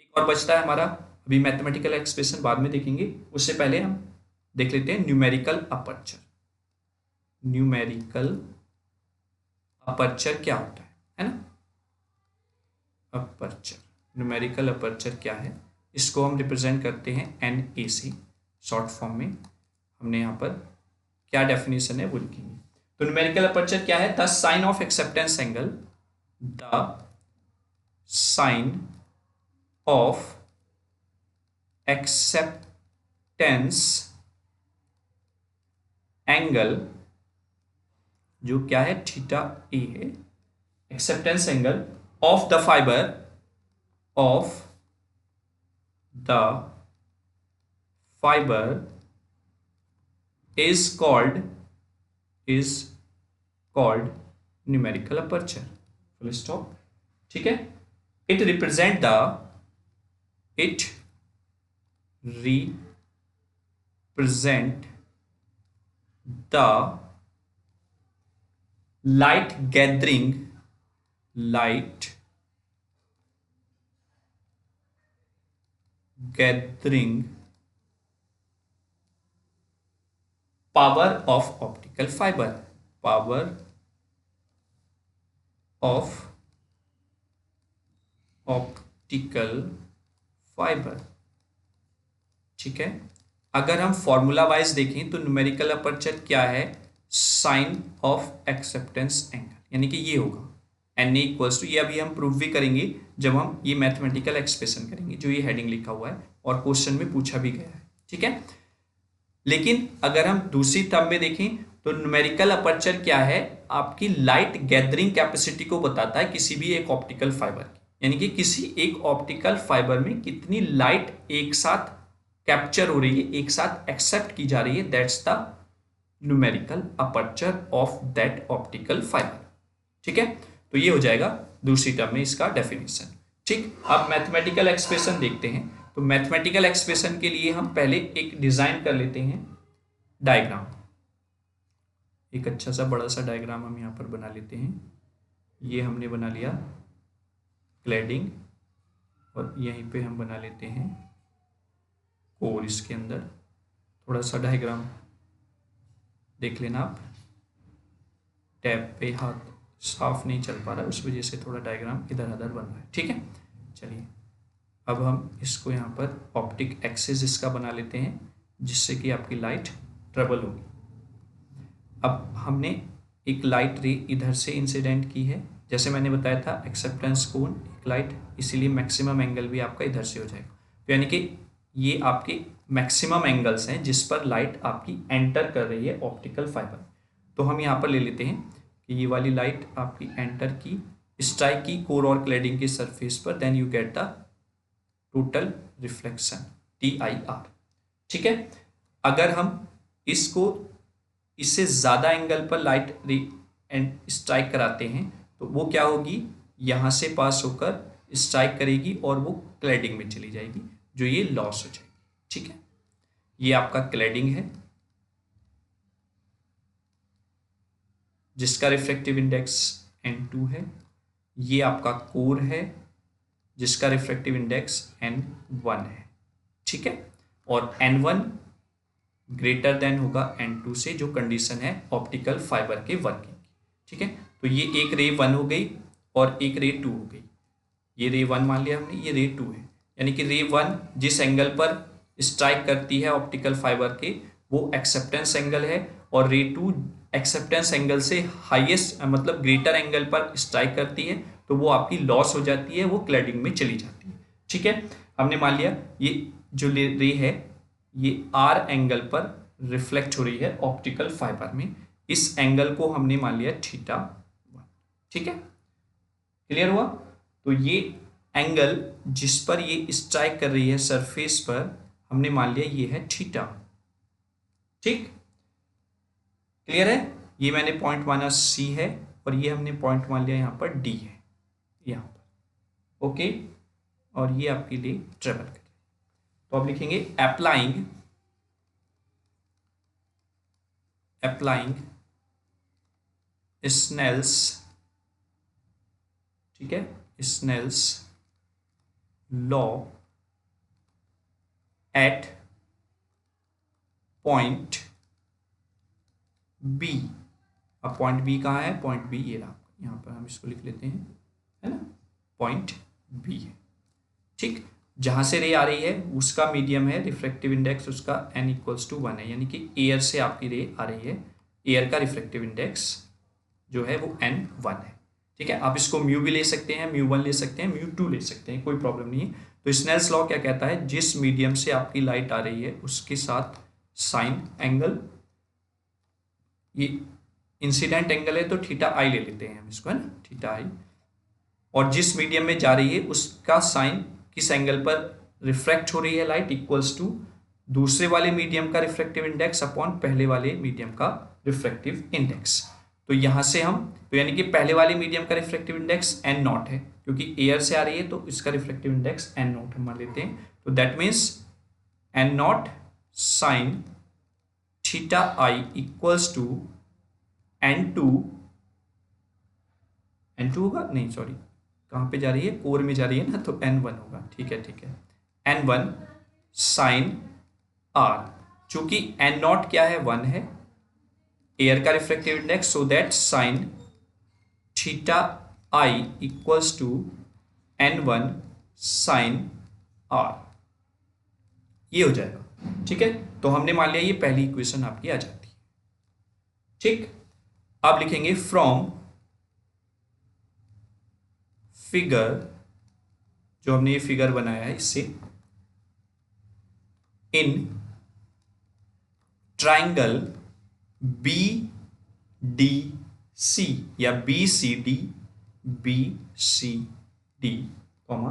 एक और बचता है हमारा, अभी मैथमेटिकल एक्सप्रेशन बाद में देखेंगे, उससे पहले हम देख लेते हैं न्यूमेरिकल अपर्चर। न्यूमेरिकल अपर्चर क्या होता है ना? अपर्चर, न्यूमेरिकल अपर्चर क्या है? इसको हम रिप्रेजेंट करते हैं NA से, शॉर्ट फॉर्म में। हमने यहाँ पर क्या डेफिनेशन है वो लिखेंगे। तो न्यूमेरिकल अपर्चर क्या है? The sine of acceptance angle, the sine of acceptance angle, जो क्या है θa है, acceptance angle of the fibre is called numerical aperture, full stop। ठीक है, it represent the light gathering power of optical fiber, ठीक है। अगर हम फॉर्मूला वाइज देखें तो न्यूमेरिकल अपर्चर क्या है? साइन ऑफ एक्सेप्टेंस एंगल, यानी कि ये होगा NA इक्वल्स टू, ये अभी हम प्रूव भी करेंगे जब हम ये मैथमेटिकल एक्सप्रेशन करेंगे, जो ये हेडिंग लिखा हुआ है और क्वेश्चन में पूछा भी गया है। ठीक है, लेकिन अगर हम दूसरी टर्म में देखें तो न्यूमेरिकल अपर्चर क्या है, आपकी लाइट गैदरिंग कैपेसिटी को बताता है किसी भी एक ऑप्टिकल फाइबर की, यानी कि किसी एक ऑप्टिकल फाइबर में कितनी लाइट एक साथ कैप्चर हो रही है, एक साथ एक्सेप्ट की जा रही है, that's the numerical aperture of that optical fibre. ठीक है, तो ये हो जाएगा दूसरी टर्म में इसका डेफिनेशन। ठीक, अब मैथमेटिकल एक्सप्रेशन देखते हैं। तो मैथमेटिकल एक्सप्रेशन के लिए हम पहले एक डिजाइन कर लेते हैं डायग्राम। एक अच्छा सा बड़ा सा डायग्राम हम यहाँ पर बना लेते हैं। ये हमने बना लिया क्लैडिंग, और यहीं पे हम बना लेते हैं कोर। इसके अंदर थोड़ा सा डायग्राम देख लेना आप, टैब पे हाथ साफ नहीं चल पा रहा है, उस वजह से थोड़ा डायग्राम इधर उधर बन रहा है। ठीक है, चलिए अब हम इसको यहाँ पर ऑप्टिक एक्सिस इसका बना लेते हैं, जिससे कि आपकी लाइट ट्रेवल होगी। अब हमने एक लाइट रे इधर से इंसिडेंट की है, जैसे मैंने बताया था एक्सेप्टेंस कोण एक लाइट, इसीलिए मैक्सिमम एंगल भी आपका इधर से हो जाएगा। तो यानी कि ये आपके मैक्सिमम एंगल्स हैं जिस पर लाइट आपकी एंटर कर रही है ऑप्टिकल फाइबर। तो हम यहाँ पर ले लेते हैं कि ये वाली लाइट आपकी एंटर की, स्ट्राइक की कोर और क्लैडिंग की सरफेस पर, then you get the total reflection TIR। ठीक है, अगर हम इसको इससे ज़्यादा एंगल पर लाइट स्ट्राइक कराते हैं तो वो क्या होगी, यहाँ से पास होकर स्ट्राइक करेगी और वो क्लैडिंग में चली जाएगी, जो ये लॉस हो जाएगी। ठीक है, ये आपका क्लैडिंग है जिसका रिफ्रैक्टिव इंडेक्स N2 है। ये आपका कोर है जिसका रिफ्रैक्टिव इंडेक्स N1 है। ठीक है, और N1 ग्रेटर देन होगा N2 से, जो कंडीशन है ऑप्टिकल फाइबर के वर्किंग की। ठीक है, तो ये एक रे 1 हो गई और एक रे 2 हो गई। ये रे 1 मान लिया हमने, ये रे 2 है, यानी कि रे 1 जिस एंगल पर स्ट्राइक करती है ऑप्टिकल फाइबर के वो एक्सेप्टेंस एंगल है, और रे 2 एक्सेप्टेंस एंगल से हाईएस्ट मतलब ग्रेटर एंगल पर स्ट्राइक करती है, तो वो आपकी लॉस हो जाती है, वो क्लैडिंग में चली जाती है। ठीक है, हमने मान लिया ये जो रे है ये R एंगल पर रिफ्लेक्ट हो रही है ऑप्टिकल फाइबर में, इस एंगल को हमने मान लिया θ1। ठीक है, क्लियर हुआ। तो ये एंगल जिस पर ये स्ट्राइक कर रही है सरफेस पर, हमने मान लिया ये है θ। ठीक, क्लियर है। ये मैंने पॉइंट माना C है, और ये हमने पॉइंट मान लिया यहाँ पर D है, यहाँ पर। ओके, और ये आपके लिए ट्रेवल कर, तो आप लिखेंगे अप्लाइंग स्नेल्स, ठीक है, Snell's law at point B। अब पॉइंट B कहाँ है, पॉइंट B ये रहा, यहाँ पर हम इसको लिख लेते हैं, है ना, पॉइंट B है। ठीक, जहां से रे आ रही है उसका मीडियम है, रिफ्रैक्टिव इंडेक्स उसका n=1 है, यानी कि एयर से आपकी रे आ रही है, एयर का रिफ्रैक्टिव इंडेक्स जो है वो N1 है। ठीक है, आप इसको म्यू भी ले सकते हैं, μ1 ले सकते हैं, μ2 ले सकते हैं, कोई प्रॉब्लम नहीं है। तो स्नेल्स लॉ क्या कहता है, जिस मीडियम से आपकी लाइट आ रही है उसके साथ साइन एंगल, ये इंसिडेंट एंगल है तो θi ले लेते हैं हम इसको, है ना, θi, और जिस मीडियम में जा रही है उसका साइन किस एंगल पर रिफ्रैक्ट हो रही है लाइट इक्वल्स टू दूसरे वाले मीडियम का रिफ्रैक्टिव इंडेक्स अपॉन पहले वाले मीडियम का रिफ्रैक्टिव इंडेक्स। तो यहां से हम, तो यानी कि पहले वाले मीडियम का रिफ्रैक्टिव इंडेक्स N0 है, क्योंकि एयर से आ रही है तो इसका रिफ्रैक्टिव इंडेक्स N0 हम मान लेते हैं। तो that means N0 sine θi equals to N2 होगा, नहीं सॉरी, कहाँ पे जा रही है, कोर में जा रही है ना, तो N1 होगा। ठीक है, ठीक है, N1 साइन R, चूंकि N0 क्या है, 1 है, एयर का refractive index, so that sine θi equals to N1 sine R, ये हो जाएगा। ठीक है, तो हमने मान लिया ये पहली इक्वेशन आपकी आ जाती है। ठीक, अब लिखेंगे फ्रॉम फिगर, जो हमने ये फिगर बनाया है इससे, in triangle B D C या B C D comma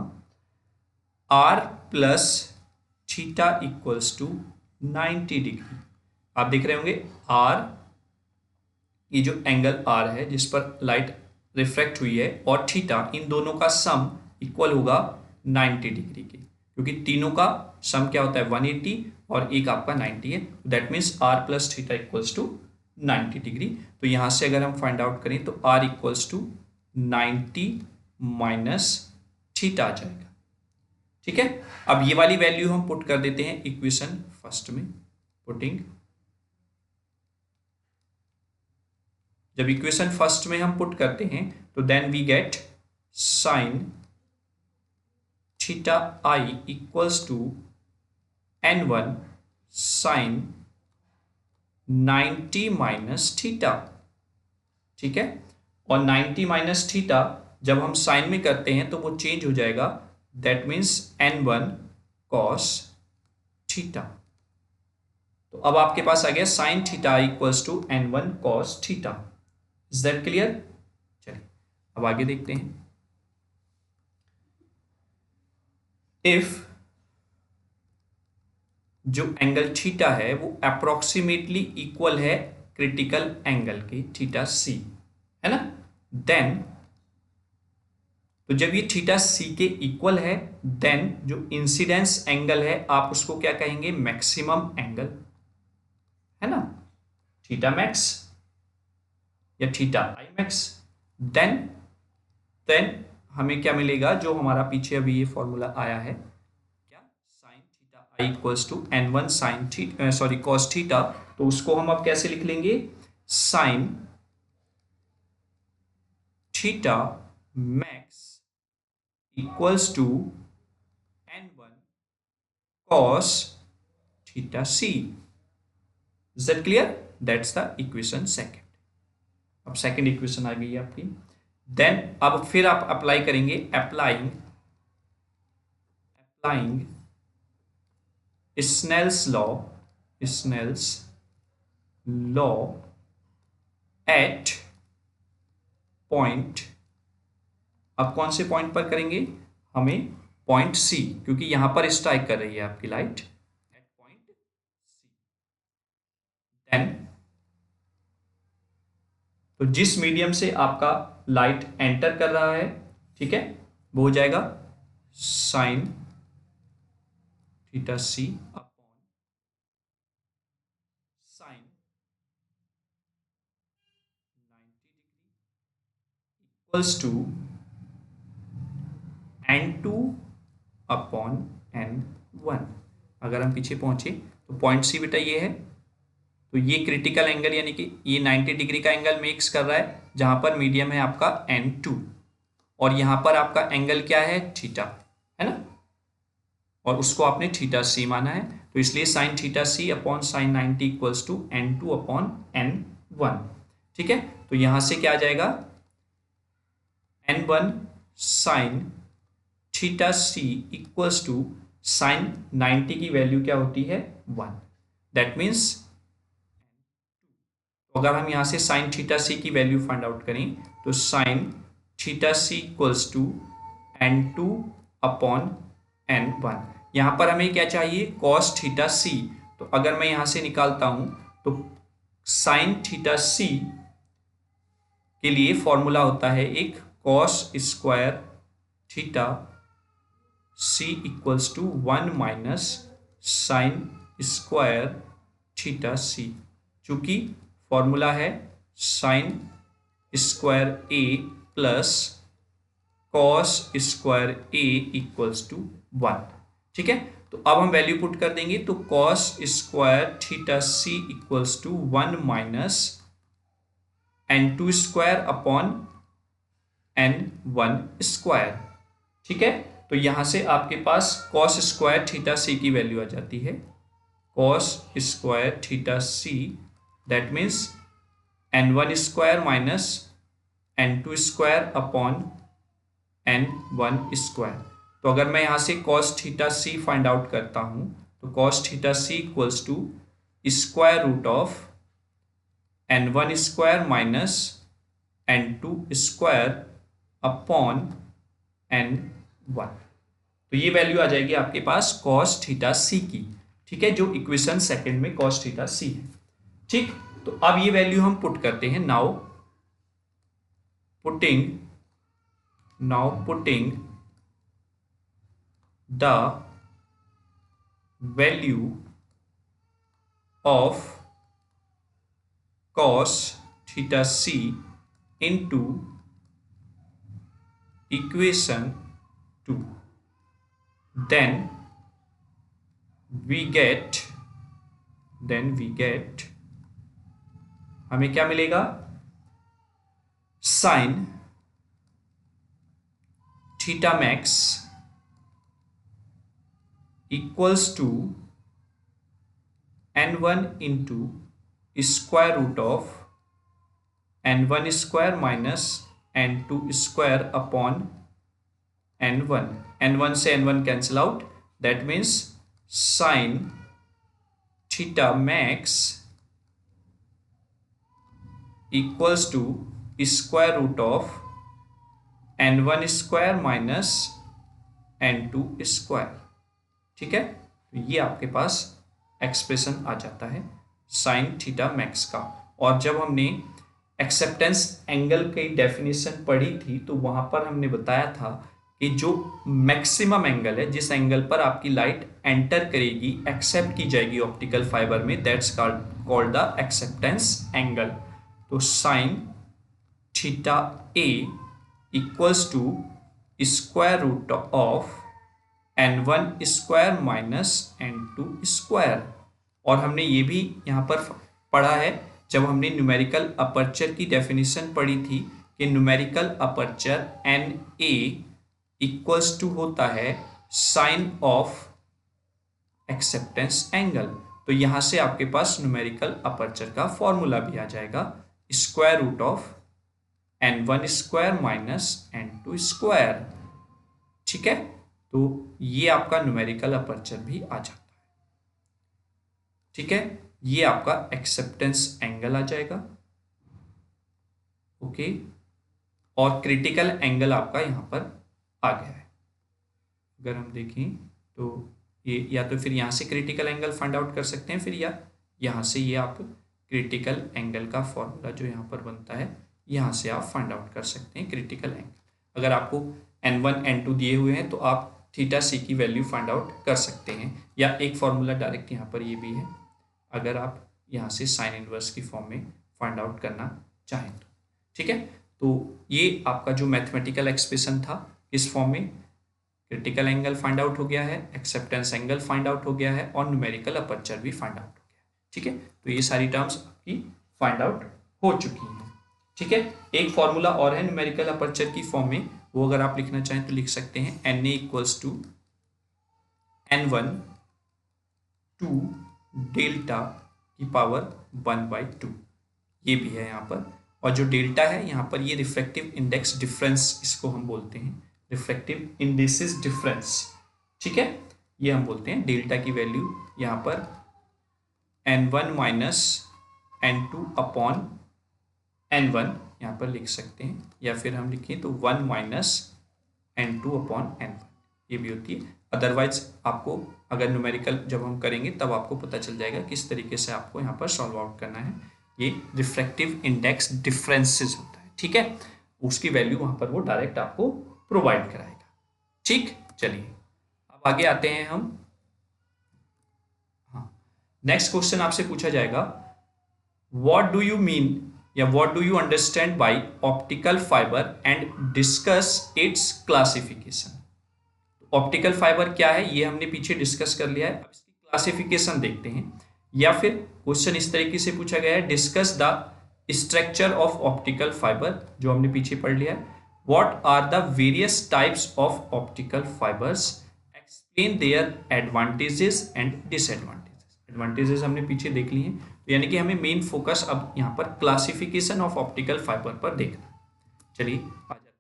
r plus theta equals to 90 degree. आप देख रहे होंगे आर, ये जो एंगल आर है जिस पर लाइट रिफ्रैक्ट हुई है, और थीटा, इन दोनों का सम इक्वल होगा 90 डिग्री के, क्योंकि तीनों का सम क्या होता है 180 और एक आपका 90 है। That means r plus theta equals to 90 degree. तो यहाँ से अगर हम फाइंड आउट करें तो r equals to 90 minus theta आ जाएगा। ठीक है, अब ये वाली वैल्यू हम पुट कर देते हैं इक्वेशन फर्स्ट में। पुटिंग, जब इक्वेशन फर्स्ट में हम पुट करते हैं तो then we get sine theta i equals to n1 sine 90 minus theta. ठीक है, और 90 माइनस थीटा जब हम साइन में करते हैं तो वो चेंज हो जाएगा, that means n1 cos theta. तो अब आपके पास आ गया sine theta equals to n1 cos theta. Is that clear? चलिए अब आगे देखते हैं। इफ जो एंगल थीटा है वो अप्रोक्सीमेटली इक्वल है क्रिटिकल एंगल के थीटा सी, है ना, देन, तो जब ये थीटा सी के इक्वल है देन जो इंसिडेंस एंगल है आप उसको क्या कहेंगे, मैक्सिमम एंगल, है ना, थीटा मैक्स या थीटा आई मैक्स। देन हमें क्या मिलेगा, जो हमारा पीछे अभी ये फॉर्मूला आया है क्या, sine theta i equals to n1 sine theta, sorry cos theta, तो उसको हम अब कैसे लिख लेंगे, sine theta max equals to n1 cos theta C. Is that clear? That's the equation second. अब सेकंड इक्वेशन आ गई है आपकी। देन अब फिर आप अप्लाई करेंगे, applying Snell's law at point. अब कौन से पॉइंट पर करेंगे, हमें पॉइंट सी, क्योंकि यहां पर स्ट्राइक कर रही है आपकी light at point C. Then तो जिस मीडियम से आपका लाइट एंटर कर रहा है, ठीक है, वो हो जाएगा sine theta C upon sine 90 degree equals to n2 upon n1। अगर हम पीछे पहुंचे तो पॉइंट सी बेटा ये है, तो ये क्रिटिकल एंगल यानी कि ये 90 डिग्री का एंगल मेक्स कर रहा है, जहां पर मीडियम है आपका n2, और यहां पर आपका एंगल क्या है, थीटा, है ना, और उसको आपने थीटा सी माना है, तो इसलिए sine theta C upon sine 90 equals to n2 upon n1। ठीक है, तो यहां से क्या आ जाएगा, n1 sine theta C equals to sine 90 की वैल्यू क्या होती है 1। दैट मीन्स तो अगर हम यहां से साइन थीटा सी की वैल्यू फाइंड आउट करें तो sine theta C equals to n2 upon n1। यहां पर हमें क्या चाहिए, कॉस थीटा सी, तो अगर मैं यहां से निकालता हूं तो साइन थीटा सी के लिए फॉर्मूला होता है एक, cos square theta C equals to 1 minus sine square theta c, चूंकि फॉर्मूला है sine square a plus cos square a equals to 1। ठीक है, तो अब हम वैल्यू पुट कर देंगे, तो cos square theta C equals to 1 minus n2 square upon n1 square. ठीक है, तो यहां से आपके पास कॉस स्क्वायर थीटा सी की वैल्यू आ जाती है, cos square theta C, that means n1 square minus n2 square upon n1 square. तो अगर मैं यहां से cos theta C find out करता हूं तो cos theta C equals to square root of n1 square minus n2 square upon n1। तो ये वैल्यू आ जाएगी आपके पास cos थीटा c की, ठीक है, जो इक्वेशन सेकंड में cos थीटा c है। ठीक, तो अब ये वैल्यू हम पुट करते हैं। Now putting the value of cos theta c into equation 2, then we get हमें क्या मिलेगा, sin theta max equals to n1 into square root of n1 square minus n2 square upon n1। n1 से n1 cancel out, that means sin theta max equals to square root of n1 square minus n2 square। ठीक है, तो ये आपके पास expression आ जाता है sign theta max का। और जब हमने एक्सेप्टेंस एंगल की डेफिनेशन पढ़ी थी तो वहां पर हमने बताया था कि जो मैक्सिमम एंगल है, जिस एंगल पर आपकी लाइट एंटर करेगी, एक्सेप्ट की जाएगी ऑप्टिकल फाइबर में, that's called the acceptance angle. तो sine theta a equals to square root of n1 square minus n2 स्क्वायर। और हमने ये भी यहाँ पर पढ़ा है जब हमने न्यूमेरिकल अपर्चर की डेफिनेशन पढ़ी थी कि numerical aperture N A equals to होता है साइन ऑफ एक्सेप्टेंस एंगल। तो यहाँ से आपके पास न्यूमेरिकल अपर्चर का फॉर्मूला भी आ जाएगा, square root of n1 square minus n2 square. ठीक है, तो ये आपका न्यूमेरिकल अपर्चर भी आ जाता है। ठीक है, ये आपका एक्सेप्टेंस एंगल आ जाएगा। ओके, और क्रिटिकल एंगल आपका यहां पर आ गया है। अगर हम देखें तो ये या तो फिर यहां से क्रिटिकल एंगल फाइंड आउट कर सकते हैं, फिर या यहां से ये आप क्रिटिकल एंगल का फॉर्मूला जो यहां पर बनता है यहां से आप फाइंड आउट कर सकते हैं क्रिटिकल एंगल। अगर आपको n1 n2 दिए हुए हैं तो आप थीटा सी की वैल्यू फाइंड आउट कर सकते हैं, या एक फॉर्मूला डायरेक्ट यहाँ पर ये भी है अगर आप यहाँ से साइन इनवर्स की फॉर्म में फाइंड आउट करना चाहें तो। ठीक है, तो ये आपका जो मैथमेटिकल एक्सप्रेशन था इस फॉर्म में क्रिटिकल एंगल फाइंड आउट हो गया है, एक्सेप्टेंस एंगल फाइंड आउट हो गया है और न्यूमेरिकल अपर्चर भी फाइंड आउट हो गया है। ठीक है, तो ये सारी टर्म्स आपकी फाइंड आउट हो चुकी हैं। ठीक है, एक फॉर्मूला और है न्यूमेरिकल अपर्चर की फॉर्म में, वो अगर आप लिखना चाहें तो लिख सकते हैं N A equals to n1 two delta की पावर 1/2। ये भी है यहाँ पर, और जो डेल्टा है यहाँ पर ये रिफ्रैक्टिव इंडेक्स डिफरेंस इसको हम बोलते हैं, रिफ्रैक्टिव इंडिसेस डिफरेंस। ठीक है, ये हम बोलते हैं डेल्टा की वैल्यू यहाँ पर n1 minus n2 upon n1 यहाँ पर लिख सकते हैं, या फिर हम लिखें तो 1 माइनस n2 अपॉन n1 ये भी होती है। अदरवाइज आपको अगर न्यूमेरिकल जब हम करेंगे तब आपको पता चल जाएगा किस तरीके से आपको यहाँ पर सॉल्व आउट करना है। ये रिफ्रैक्टिव इंडेक्स डिफरेंसेस होता है। ठीक है, उसकी वैल्यू वहाँ पर वो डायरेक्ट आपको प्रोवाइड कराएगा। ठीक, चलिए अब आगे आते हैं हम। हाँ, नेक्स्ट क्वेश्चन आपसे पूछा जाएगा, व्हाट डू यू मीन या what do you understand by optical fibre and discuss it's classification. Optical fibre क्या है ये हमने पीछे डिस्कस कर लिया है, अब इसकी क्लासिफिकेशन देखते हैं। या फिर क्वेश्चन इस तरीके से पूछा गया है, discuss the structure of optical fibre, जो हमने पीछे पढ़ लिया है। What are the various types of optical fibres, explain their advantages and disadvantages. Advantages हमने पीछे देख लिए हैं, तो यानी कि हमें मेन फोकस अब यहाँ पर क्लासिफिकेशन ऑफ ऑप्टिकल फाइबर पर देखना। चलिए आ जाते हैं,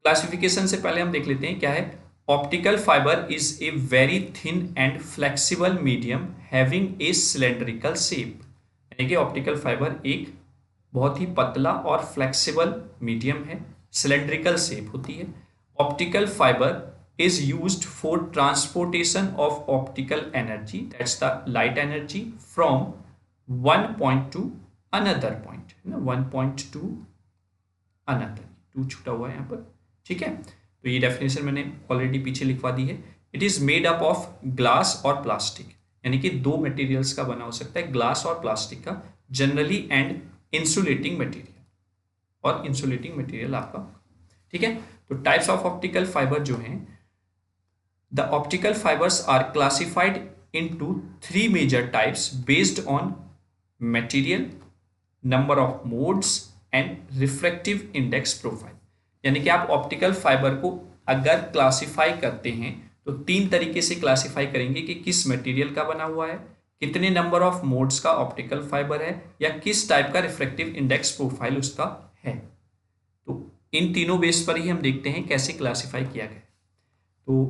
क्लासिफिकेशन से पहले हम देख लेते हैं क्या है optical fibre is a very thin and flexible medium having a cylindrical shape. यानी कि ऑप्टिकल फाइबर एक बहुत ही पतला और फ्लेक्सिबल मीडियम है, सिलेंड्रिकल शेप होती है। Optical fibre is used for transportation of optical energy, that's the light energy, from one point to another point, one point to another, two छूटा हुआ है यहाँ पर, ठीक है। तो ये डेफिनेशन मैंने ऑलरेडी पीछे लिखवा दी है। It is made up of glass और प्लास्टिक, यानी कि दो मटेरियल्स का बना हो सकता है, ग्लास और प्लास्टिक का, जनरली एंड इंसुलेटिंग मटेरियल, और इंसुलेटिंग मटेरियल आपका, ठीक है। तो टाइप्स ऑफ ऑप्टिकल फाइबर जो हैं, the optical fibers are classified into three major types based on material, number of modes and refractive index profile। यानी कि आप ऑप्टिकल फाइबर को अगर क्लासिफाई करते हैं तो तीन तरीके से क्लासिफाई करेंगे कि किस मटेरियल का बना हुआ है, कितने नंबर ऑफ मोड्स का ऑप्टिकल फाइबर है, या किस टाइप का रिफ्रैक्टिव इंडेक्स प्रोफाइल उसका है। तो इन तीनों बेस पर ही हम देखते हैं कैसे क्लासिफाई किया गया। तो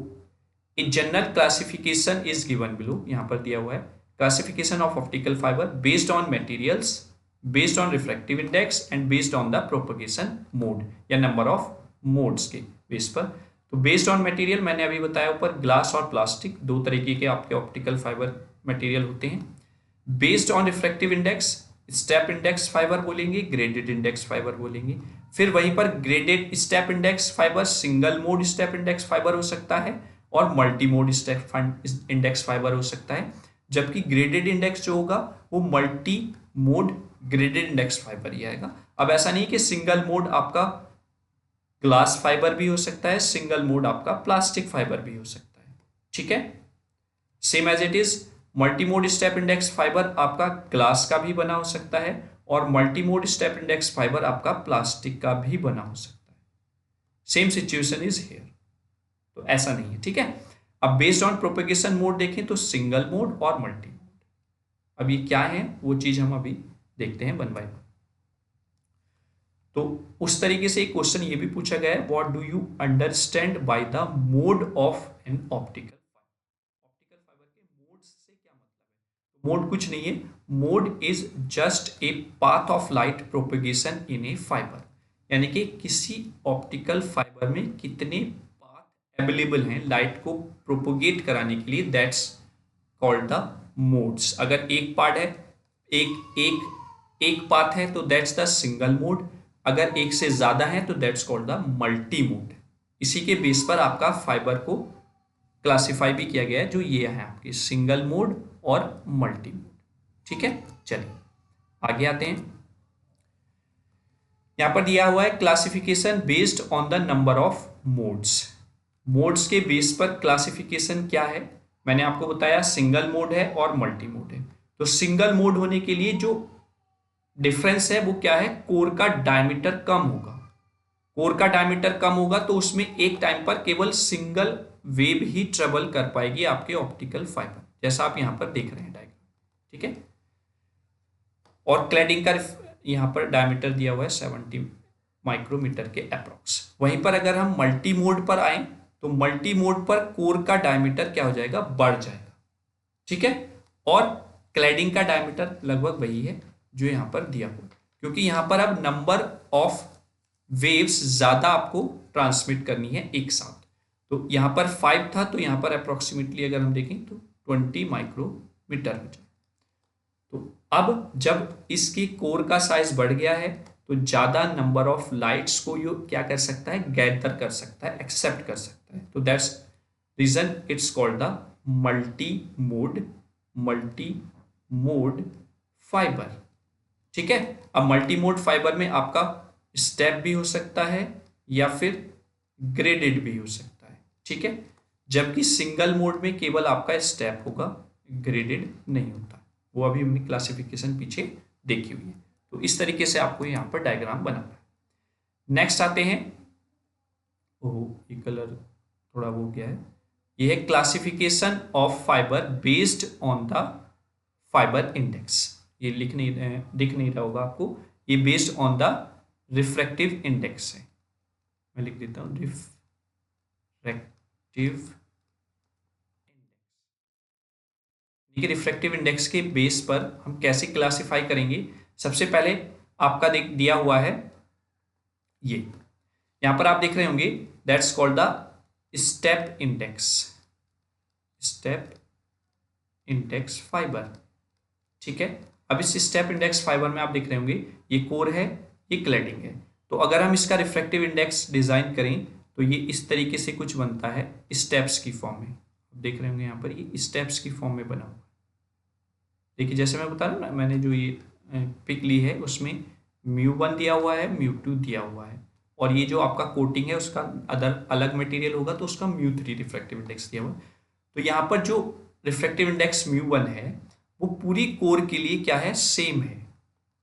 A general classification is given below, यहाँ पर दिया हुआ है, classification of optical fiber based on materials, based on refractive index and based on the propagation mode या number of modes के बेस पर। तो based on material मैंने अभी बताया ऊपर, ग्लास और प्लास्टिक दो तरीके के आपके ऑप्टिकल फाइबर मटेरियल होते हैं। Based on refractive index, step index fibre बोलेंगे, ग्रेडेड इंडेक्स फाइबर बोलेंगे। फिर वहीं पर graded step index fibre single mode step index fibre हो सकता है और multi mode step index fibre हो सकता है, जबकि ग्रेडेड इंडेक्स जो होगा वो multi mode graded index fibre ही आएगा। अब ऐसा नहीं कि सिंगल मोड आपका ग्लास फाइबर भी हो सकता है, सिंगल मोड आपका प्लास्टिक फाइबर भी हो सकता है, ठीक है। Same as it is multi mode step index fibre आपका ग्लास का भी बना हो सकता है और multi mode step index fibre आपका प्लास्टिक का भी बना हो सकता है। सेम सिचुएशन इज हियर, तो ऐसा नहीं है, ठीक है। अब बेस्ड ऑन प्रोपेगेशन मोड देखें तो सिंगल मोड और मल्टी मोड। अब ये क्या है वो चीज हम अभी देखते हैं वन बाय वन। तो उस तरीके से एक क्वेश्चन ये भी पूछा गया है, what do you understand by the mode of an optical fibre. Optical fibre के मोड से क्या मतलब है? मोड कुछ नहीं है, mode is just a path of light propagation in A fibre, यानी कि किसी ऑप्टिकल फाइबर में कितने अवेलेबल हैं लाइट को प्रोपोगेट कराने के लिए, दैट्स कॉल्ड द मोड्स। अगर एक पार्ट है, एक पाथ है तो दैट्स द सिंगल मोड, अगर एक से ज्यादा है तो that's called the multi mode. इसी के बेस पर आपका फाइबर को क्लासिफाई भी किया गया है, जो ये है आपके सिंगल मोड और मल्टी मोड, ठीक है। चलिए आगे आते हैं। यहां पर दिया हुआ है classification based on the number of modes. Modes के बेस पर क्लासिफिकेशन क्या है, मैंने आपको बताया सिंगल मोड है और मल्टी मोड है। तो सिंगल मोड होने के लिए जो डिफरेंस है वो क्या है, कोर का डायमीटर कम होगा। कोर का डायमीटर कम होगा तो उसमें एक टाइम पर केवल सिंगल वेव ही ट्रेवल कर पाएगी आपके ऑप्टिकल फाइबर, जैसा आप यहां पर देख रहे हैं डायग्राम, ठीक है। और क्लैडिंग का यहां पर डायमीटर दिया हुआ है 70 माइक्रोमीटर के अप्रोक्स। वहीं पर अगर हम मल्टी मोड पर आए तो मल्टी मोड पर कोर का डायमीटर क्या हो जाएगा, बढ़ जाएगा, ठीक है। और क्लैडिंग का डायमीटर लगभग वही है जो यहां पर दिया हुआ, क्योंकि यहां पर अब नंबर ऑफ वेव्स ज्यादा आपको ट्रांसमिट करनी है एक साथ। तो यहां पर 5 था तो यहां पर अप्रोक्सीमेटली अगर हम देखें तो 20 माइक्रोमीटर हो जाए। तो अब जब इसकी कोर का साइज बढ़ गया है तो ज्यादा नंबर ऑफ लाइट्स को ये क्या कर सकता है, गैदर कर सकता है, एक्सेप्ट कर सकता है। तो that's reason it's called the multi mode fibre, ठीक है। अब मल्टी मोड फाइबर में आपका स्टेप भी हो सकता है या फिर ग्रेडेड भी हो सकता है, ठीक है। जबकि सिंगल मोड में केवल आपका स्टेप होगा, ग्रेडेड नहीं होता। वो अभी हमने क्लासिफिकेशन पीछे देखी हुई है। तो इस तरीके से आपको यहाँ पर डायग्राम बनाना है। नेक्स्ट आते हैं, ओह ये कलर थोड़ा वो गया है, ये है classification of fibre based on the fibre index. ये दिख नहीं रहा होगा आपको, ये based on the refractive index है। मैं लिख देता हूँ रिफ्रैक्टिव रिफ्रैक्टिव इंडेक्स के बेस पर हम कैसे क्लासिफाई करेंगे। सबसे पहले आपका दिया हुआ है ये, यहां पर आप देख रहे होंगे that's called the step index fibre. ठीक है, अब इस स्टेप इंडेक्स फाइबर में आप देख रहे होंगे ये कोर है, ये क्लैडिंग है। तो अगर हम इसका रिफ्रैक्टिव इंडेक्स डिजाइन करें तो ये इस तरीके से कुछ बनता है स्टेप्स की फॉर्म में। देख रहे होंगे यहाँ पर ये स्टेप्स की फॉर्म में बना हुआ है। देखिए जैसे मैं बता रहा हूँ ना, मैंने जो ये पिक ली है उसमें μ1 दिया हुआ है, μ2 दिया हुआ है, और ये जो आपका कोटिंग है उसका अलग मटेरियल होगा तो उसका μ3 रिफ्रैक्टिव इंडेक्स दिया हुआ है। तो यहाँ पर जो रिफ्रैक्टिव इंडेक्स μ1 है वो पूरी कोर के लिए क्या है, सेम है।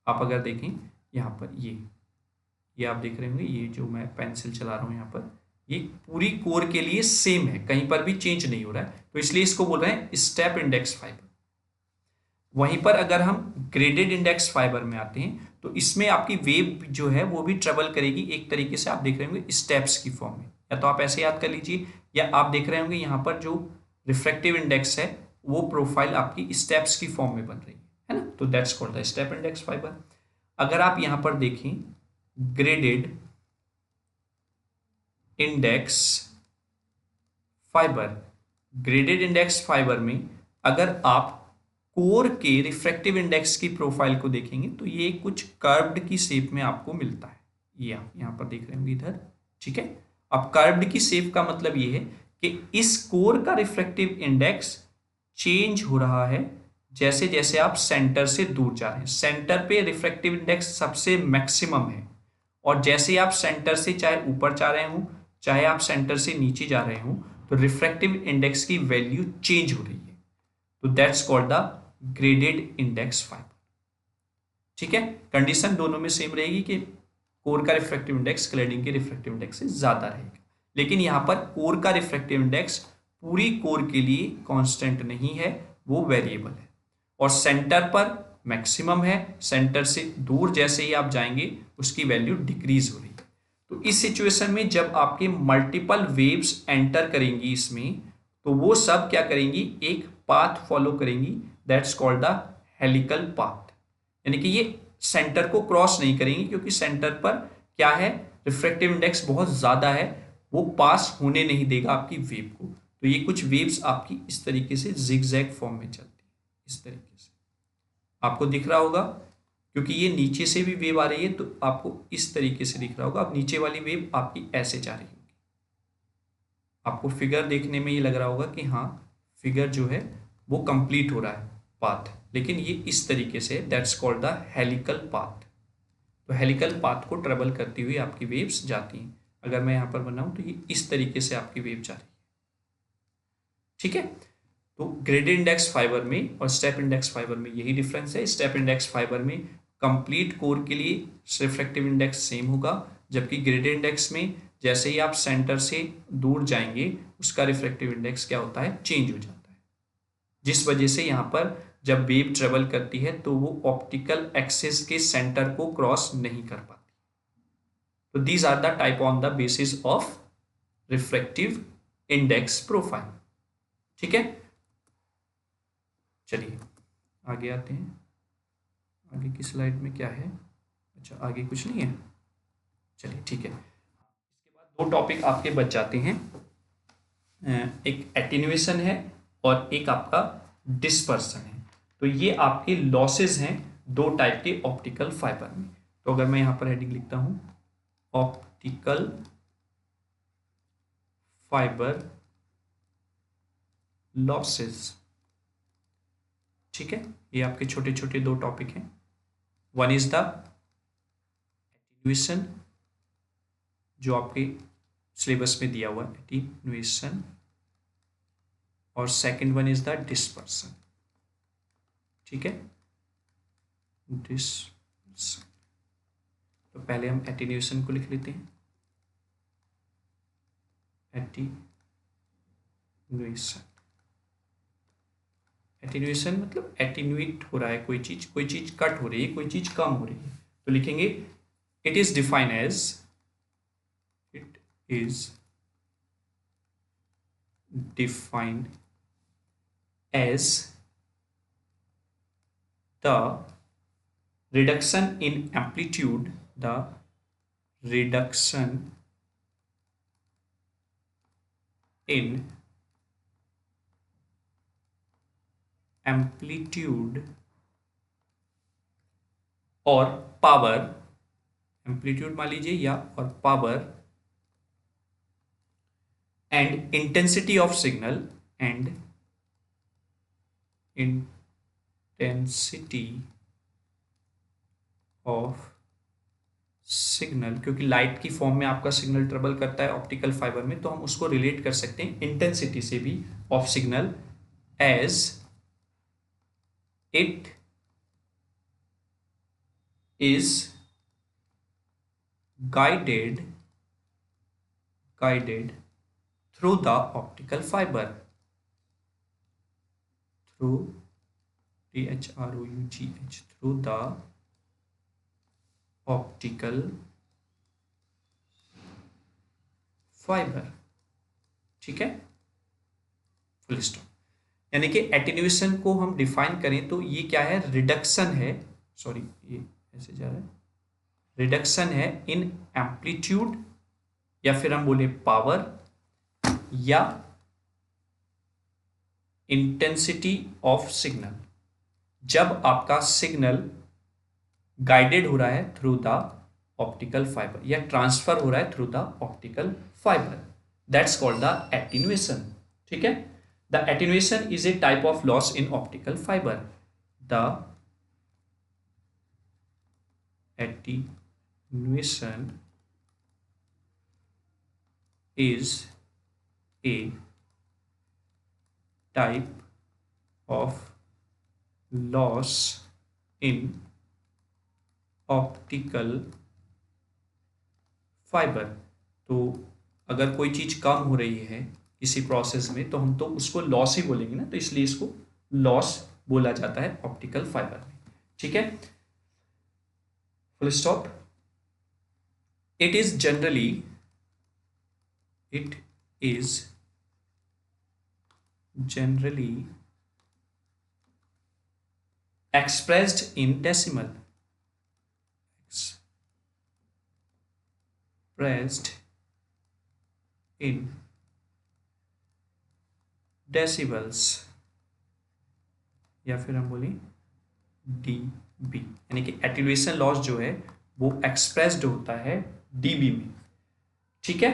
आप अगर देखें यहाँ पर ये आप देख रहे होंगे, ये जो मैं पेंसिल चला रहा हूँ यहाँ पर, ये पूरी कोर के लिए सेम है, कहीं पर भी चेंज नहीं हो रहा है, तो इसलिए इसको बोल रहे हैं स्टेप इंडेक्स फाइबर। वहीं पर अगर हम ग्रेडेड इंडेक्स फाइबर में आते हैं तो इसमें आपकी वेव जो है वो भी ट्रेवल करेगी एक तरीके से, आप देख रहे होंगे स्टेप्स की फॉर्म में, या तो आप ऐसे याद कर लीजिए, या आप देख रहे होंगे यहाँ पर जो रिफ्रैक्टिव इंडेक्स है वो प्रोफाइल आपकी स्टेप्स की फॉर्म में बन रही है ना, तो that's called the step index fibre. अगर आप यहां पर देखें graded index fibre, graded index fibre में अगर आप कोर के रिफ्रैक्टिव इंडेक्स की प्रोफाइल को देखेंगे तो ये कुछ कर्व्ड की शेप में आपको मिलता है, ये आप यहां पर देख रहे होंगे इधर। ठीक है, अब कर्व्ड की शेप का मतलब ये है कि इस कोर का रिफ्रैक्टिव इंडेक्स चेंज हो रहा है जैसे जैसे आप सेंटर से दूर जा रहे हैं। सेंटर पे रिफ्रैक्टिव इंडेक्स सबसे मैक्सिमम है, और जैसे आप सेंटर से चाहे ऊपर जा रहे हो चाहे आप सेंटर से नीचे जा रहे हो तो रिफ्रैक्टिव इंडेक्स की वैल्यू चेंज हो रही है, तो that's called the graded index fibre. ठीक है, कंडीशन दोनों में सेम रहेगी कि कोर का रिफ्रैक्टिव इंडेक्स क्लैडिंग के रिफ्रैक्टिव इंडेक्स से ज्यादा रहेगा, लेकिन यहां पर कोर का रिफ्रैक्टिव इंडेक्स पूरी कोर के लिए कांस्टेंट नहीं है, वो वेरिएबल है, और सेंटर पर मैक्सिमम है, सेंटर से दूर जैसे ही आप जाएंगे उसकी वैल्यू डिक्रीज हो रही है। तो इस सिचुएशन में जब आपके मल्टीपल वेव्स एंटर करेंगी इसमें, तो वो सब क्या करेंगी, एक पाथ फॉलो करेंगी, that's called the helical path, यानी कि ये सेंटर को क्रॉस नहीं करेंगी, क्योंकि सेंटर पर क्या है, रिफ्रैक्टिव इंडेक्स बहुत ज्यादा है, वो पास होने नहीं देगा आपकी वेव को। तो ये कुछ वेव्स आपकी इस तरीके से जिगजैग फॉर्म में चलती है, इस तरीके से आपको दिख रहा होगा, क्योंकि ये नीचे से भी वेव आ रही है तो आपको इस तरीके से दिख रहा होगा। अब नीचे वाली वेव आपकी ऐसे जा रही होगी, आपको फिगर देखने में ये लग रहा होगा कि हाँ फिगर जो है वो कंप्लीट हो रहा है पाथ, लेकिन ये इस तरीके से, that's called the helical path. तो हेलिकल पाथ को ट्रेवल करती हुई आपकी वेव्स जाती हैं। अगर मैं यहाँ पर बनाऊं तो ये इस तरीके से आपकी वेव जा रही है। ठीक है, तो ग्रेडेड इंडेक्स फाइबर में और स्टेप इंडेक्स फाइबर में यही डिफरेंस है। स्टेप इंडेक्स फाइबर में कंप्लीट कोर के लिए रिफ्रैक्टिव इंडेक्स सेम होगा, जबकि ग्रेडेड इंडेक्स में जैसे ही आप सेंटर से दूर जाएंगे उसका रिफ्रैक्टिव इंडेक्स क्या होता है, चेंज हो जाता है, जिस वजह से यहाँ पर जब वेव ट्रेवल करती है तो वो ऑप्टिकल एक्सिस के सेंटर को क्रॉस नहीं कर पाती। तो these are the type on the basis of refractive index profile. ठीक है, चलिए आगे आते हैं। आगे की स्लाइड में क्या है, अच्छा आगे कुछ नहीं है, चलिए ठीक है। इसके बाद दो टॉपिक आपके बच जाते हैं, एक एटेन्यूएशन है और एक आपका डिस्पर्सन है। तो ये आपके लॉसेस हैं दो टाइप के ऑप्टिकल फाइबर में। तो अगर मैं यहाँ पर हेडिंग लिखता हूँ ऑप्टिकल फाइबर लॉसेस, ठीक है, ये आपके छोटे छोटे दो टॉपिक हैं। वन इज द एटेन्यूएशन जो आपके सिलेबस में दिया हुआ है, एटेन्यूएशन, और second one is the dispersion. ठीक है, डिस्पर्सन। तो पहले हम एटेन्यूएशन को लिख लेते हैं, एटेन्यूएशन। एटेन्यूएशन मतलब एटेन्यूएट हो रहा है कोई चीज कट हो रही है, कोई चीज कम हो रही है, तो लिखेंगे it is defined as defined as the reduction in amplitude, the reduction in amplitude और पावर, एम्पलीट्यूड मान लीजिए या और power, and intensity of signal, and intensity of signal, क्योंकि लाइट की फॉर्म में आपका सिग्नल ट्रेवल करता है ऑप्टिकल फाइबर में, तो हम उसको रिलेट कर सकते हैं इंटेंसिटी से भी of signal, as it is guided through the optical fiber, through through the optical fiber। ठीक है, फुल स्टॉप। यानी कि एटेन्यूएशन को हम डिफाइन करें तो ये क्या है, रिडक्शन है, सॉरी ये ऐसे जा रहा है, रिडक्शन है इन एम्पलीट्यूड, या फिर हम बोले पावर, या इंटेंसिटी ऑफ सिग्नल, जब आपका सिग्नल गाइडेड हो रहा है थ्रू द ऑप्टिकल फाइबर, या ट्रांसफर हो रहा है through the optical fibre, that's called the attenuation. ठीक है, the attenuation is a type of loss in optical fibre. The attenuation is a type of loss in optical fiber। तो अगर कोई चीज कम हो रही है किसी प्रोसेस में तो हम तो उसको लॉस ही बोलेंगे ना, तो इसलिए इसको लॉस बोला जाता है ऑप्टिकल फाइबर में। ठीक है, full stop। it is generally expressed in decimal, expressed in decibels, या फिर हम बोलें dB, यानी कि एटेन्यूएशन लॉस जो है वो एक्सप्रेस्ड होता है dB में। ठीक है,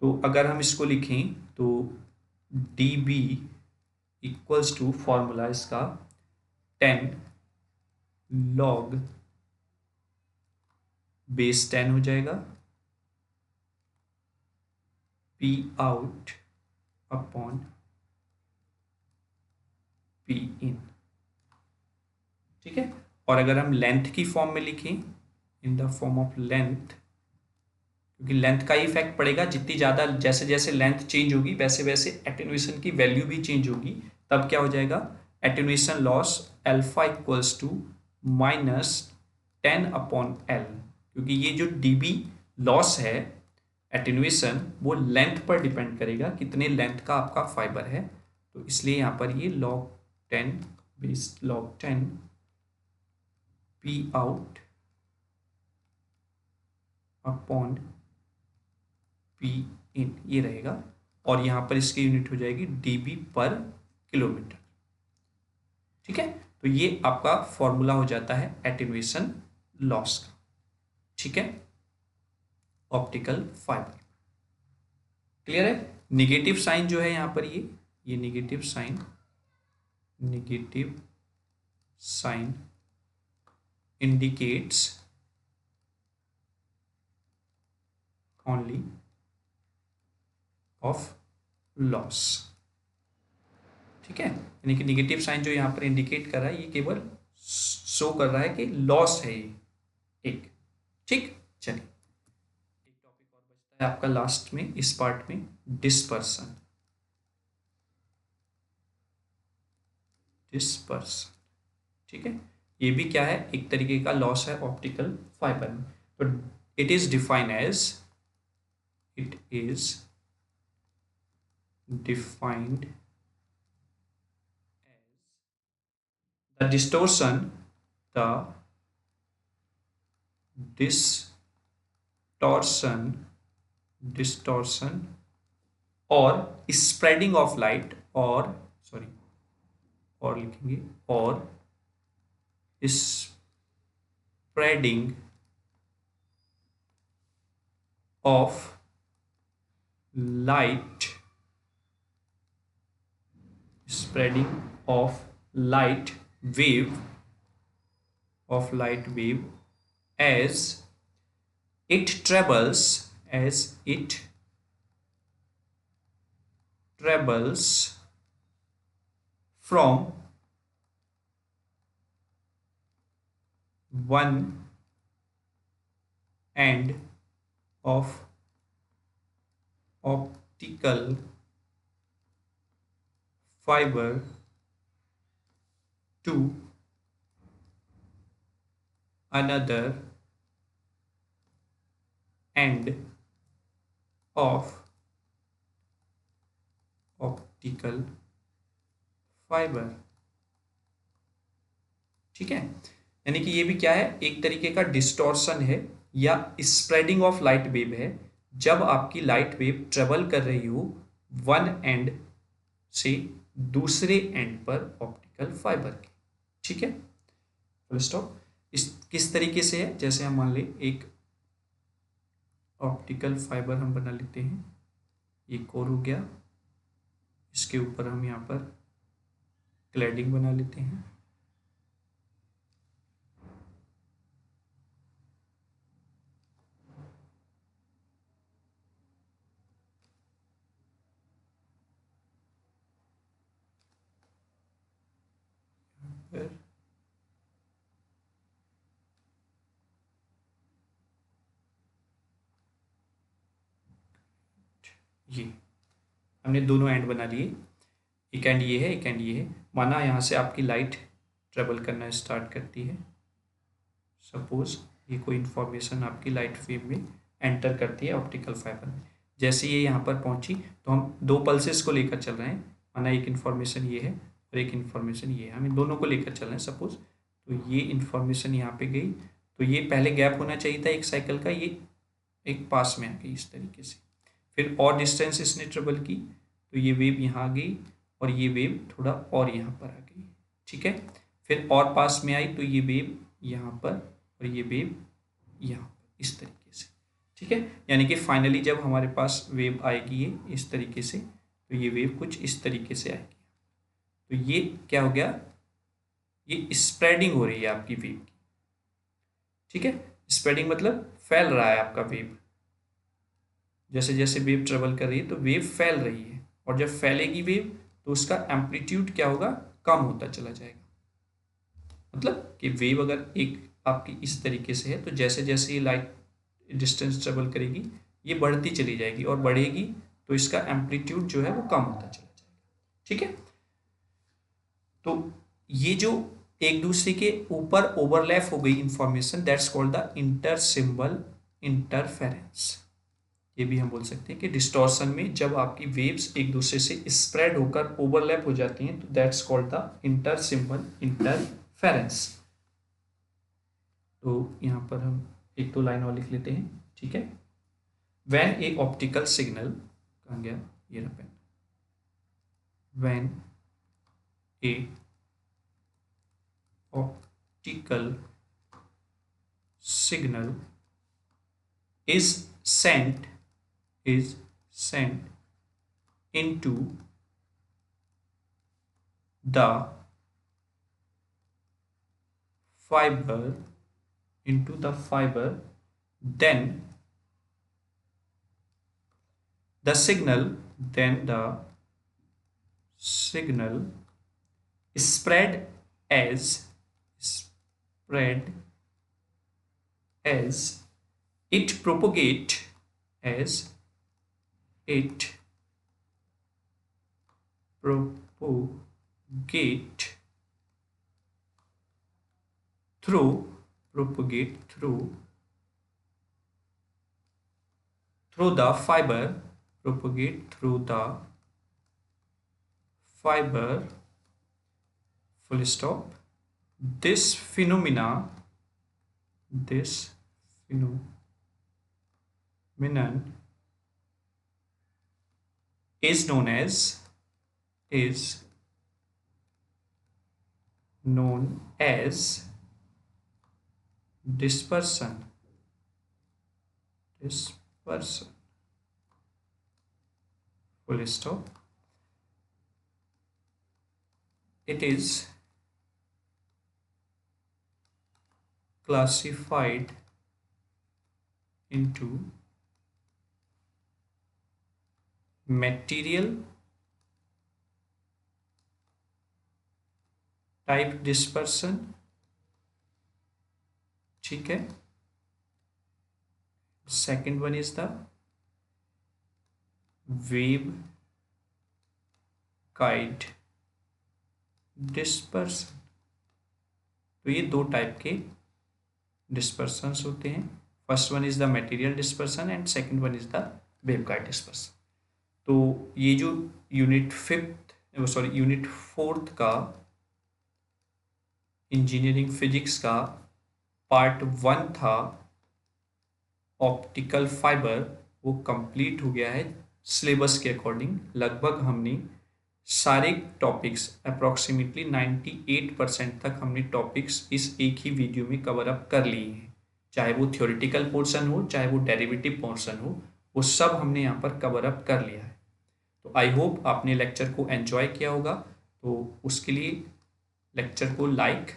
तो अगर हम इसको लिखें तो dB इक्वल्स टू फॉर्मूला इसका 10 log बेस 10 हो जाएगा, P आउट अपॉन P इन। ठीक है, और अगर हम लेंथ की फॉर्म में लिखें, इन द फॉर्म ऑफ लेंथ, क्योंकि लेंथ का ही इफेक्ट पड़ेगा, जितनी ज़्यादा जैसे जैसे लेंथ चेंज होगी वैसे वैसे एटेन्यूएशन की वैल्यू भी चेंज होगी, तब क्या हो जाएगा, attenuation loss alpha equals to -10 upon L, क्योंकि ये जो dB लॉस है एटेन्यूएशन वो लेंथ पर डिपेंड करेगा, कितने लेंथ का आपका फाइबर है, तो इसलिए यहाँ पर ये log 10 base log 10 P out upon P इन ये रहेगा, और यहाँ पर इसकी यूनिट हो जाएगी dB पर किलोमीटर। ठीक है, तो ये आपका फॉर्मूला हो जाता है एटेन्यूएशन लॉस का। ठीक है, ऑप्टिकल फाइबर क्लियर है। नेगेटिव साइन जो है यहाँ पर ये negative sign indicates only of loss. ठीक है, यानी कि नेगेटिव साइन जो यहाँ पर इंडिकेट कर रहा है ये केवल शो कर रहा है कि लॉस है ये एक। ठीक, चलिए एक टॉपिक और बचता है आपका लास्ट में इस पार्ट में, डिस्पर्सन। ठीक है, ये भी क्या है, एक तरीके का लॉस है ऑप्टिकल फाइबर में। तो it is defined as defined as the distortion or spreading of light, और सॉरी और लिखेंगे, और spreading of light, spreading of light wave as it travels from one end of optical fiber to another end of optical fiber। ठीक है, यानी कि ये भी क्या है, एक तरीके का डिस्टॉर्शन है या स्प्रेडिंग ऑफ लाइट वेव है, जब आपकी लाइट वेव ट्रेवल कर रही हो वन एंड से दूसरे एंड पर ऑप्टिकल फाइबर के। ठीक है, फुल स्टॉप। इस किस तरीके से है, जैसे हम मान लें एक ऑप्टिकल फाइबर हम बना लेते हैं, ये कोर हो गया, इसके ऊपर हम यहाँ पर क्लैडिंग बना लेते हैं, ये हमने दोनों एंड बना लिए, एक एंड ये है, एक एंड ये है। माना यहाँ से आपकी लाइट ट्रेवल करना स्टार्ट करती है, सपोज ये कोई इंफॉर्मेशन आपकी लाइट वेव में एंटर करती है ऑप्टिकल फाइबर में। जैसे ये यहाँ पर पहुँची तो हम दो पल्सेस को लेकर चल रहे हैं, माना एक इन्फॉर्मेशन ये है और एक इन्फॉर्मेशन ये है, हम इन दोनों को लेकर चल रहे हैं सपोज। तो ये इन्फॉर्मेशन यहाँ पे गई, तो ये पहले गैप होना चाहिए था एक साइकिल का, ये एक पास में आ गई इस तरीके से। फिर और डिस्टेंस इसने ट्रेवल की तो ये वेव यहाँ आ गई और ये वेव थोड़ा और यहाँ पर आ गई। ठीक है, फिर और पास में आई तो ये वेव यहाँ पर और ये वेव यहाँ पर इस तरीके से। ठीक है, यानी कि फाइनली जब हमारे पास वेव आएगी ये इस तरीके से, तो ये वेव कुछ इस तरीके से आएगी। तो ये क्या हो गया, ये स्प्रेडिंग हो रही है आपकी वेव की। ठीक है, स्प्रेडिंग मतलब फैल रहा है आपका वेव, जैसे जैसे वेव ट्रेवल कर रही है तो वेव फैल रही है, और जब फैलेगी वेव तो उसका एम्पलीट्यूड क्या होगा, कम होता चला जाएगा। मतलब कि वेव अगर एक आपकी इस तरीके से है तो जैसे जैसे ये लाइट डिस्टेंस ट्रेवल करेगी ये बढ़ती चली जाएगी और बढ़ेगी तो इसका एम्पलीट्यूड जो है वो कम होता चला जाएगा। ठीक है, तो ये जो एक दूसरे के ऊपर ओवरलैप हो गई information, that's called the inter symbol interference. ये भी हम बोल सकते हैं कि डिस्टॉर्शन में जब आपकी वेव्स एक दूसरे से स्प्रेड होकर ओवरलैप हो जाती हैं तो that's called the inter symbol interference. तो यहाँ पर हम एक दो लाइन और लिख लेते हैं। ठीक है, व्हेन ए ऑप्टिकल सिग्नल, कहाँ गया ये रहा pen, when a optical signal is sent into the fiber, then the signal spread as it propagate through the fiber, propagate through the fiber, full stop. This phenomenon is known as dispersion. Full stop. It is classified into material type dispersion, ठीक है. Second one is the waveguide dispersion. तो ये दो type के डिस्पर्सन्स होते हैं. First one is the material dispersion and second one is the waveguide dispersion. तो ये जो यूनिट 4 का इंजीनियरिंग फिजिक्स का पार्ट 1 था ऑप्टिकल फाइबर, वो कंप्लीट हो गया है सिलेबस के अकॉर्डिंग. लगभग हमने सारे टॉपिक्स अप्रॉक्सीमेटली 98% तक हमने टॉपिक्स इस एक ही वीडियो में कवर अप कर लिए हैं. चाहे वो थ्योरेटिकल पोर्शन हो, चाहे वो डेरिवेटिव पोर्शन हो, वो सब हमने यहाँ पर कवर अप कर लिया है. तो आई होप आपने लेक्चर को एंजॉय किया होगा. तो उसके लिए लेक्चर को लाइक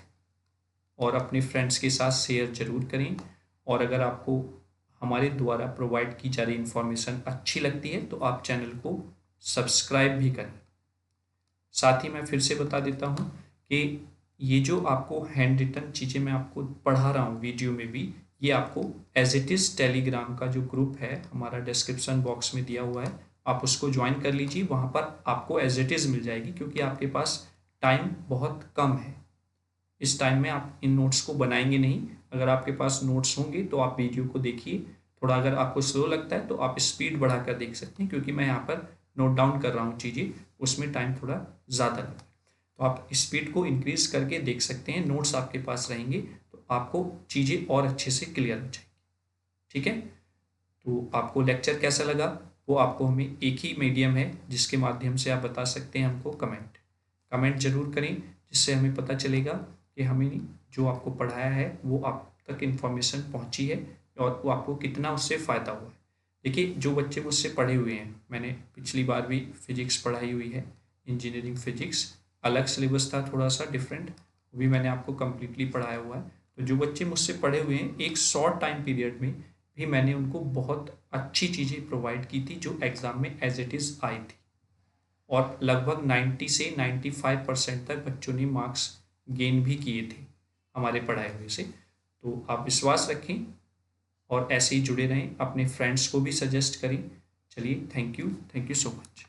और अपने फ्रेंड्स के साथ शेयर जरूर करें. और अगर आपको हमारे द्वारा प्रोवाइड की जा रही इन्फॉर्मेशन अच्छी लगती है तो आप चैनल को सब्सक्राइब भी करें. साथ ही मैं फिर से बता देता हूँ कि ये जो आपको हैंड रिटन चीज़ें मैं आपको पढ़ा रहा हूँ वीडियो में भी, ये आपको एज इट इज़ टेलीग्राम का जो ग्रुप है हमारा डिस्क्रिप्शन बॉक्स में दिया हुआ है, आप उसको ज्वाइन कर लीजिए. वहाँ पर आपको एज इट इज़ मिल जाएगी, क्योंकि आपके पास टाइम बहुत कम है. इस टाइम में आप इन नोट्स को बनाएंगे नहीं. अगर आपके पास नोट्स होंगे तो आप वीडियो को देखिए. थोड़ा अगर आपको स्लो लगता है तो आप स्पीड बढ़ाकर देख सकते हैं, क्योंकि मैं यहाँ पर नोट डाउन कर रहा हूँ चीज़ें, उसमें टाइम थोड़ा ज़्यादा लगता है. तो आप स्पीड को इंक्रीज करके देख सकते हैं. नोट्स आपके पास रहेंगे तो आपको चीज़ें और अच्छे से क्लियर हो जाएंगी. ठीक है. तो आपको लेक्चर कैसा लगा वो आपको हमें एक ही मीडियम है जिसके माध्यम से आप बता सकते हैं हमको. कमेंट जरूर करें, जिससे हमें पता चलेगा कि हमें जो आपको पढ़ाया है वो आप तक इन्फॉर्मेशन पहुँची है और वो आपको कितना उससे फ़ायदा हुआ है. देखिए, जो बच्चे मुझसे पढ़े हुए हैं, मैंने पिछली बार भी फिजिक्स पढ़ाई हुई है, इंजीनियरिंग फिजिक्स. अलग सिलेबस था, थोड़ा सा डिफरेंट, वो भी मैंने आपको कम्प्लीटली पढ़ाया हुआ है. तो जो बच्चे मुझसे पढ़े हुए हैं, एक शॉर्ट टाइम पीरियड में भी मैंने उनको बहुत अच्छी चीज़ें प्रोवाइड की थी जो एग्ज़ाम में एज इट इज़ आई थी. और लगभग 90 से 95% तक बच्चों ने मार्क्स गेन भी किए थे हमारे पढ़ाए हुए से. तो आप विश्वास रखें और ऐसे ही जुड़े रहें. अपने फ्रेंड्स को भी सजेस्ट करें. चलिए, थैंक यू सो मच.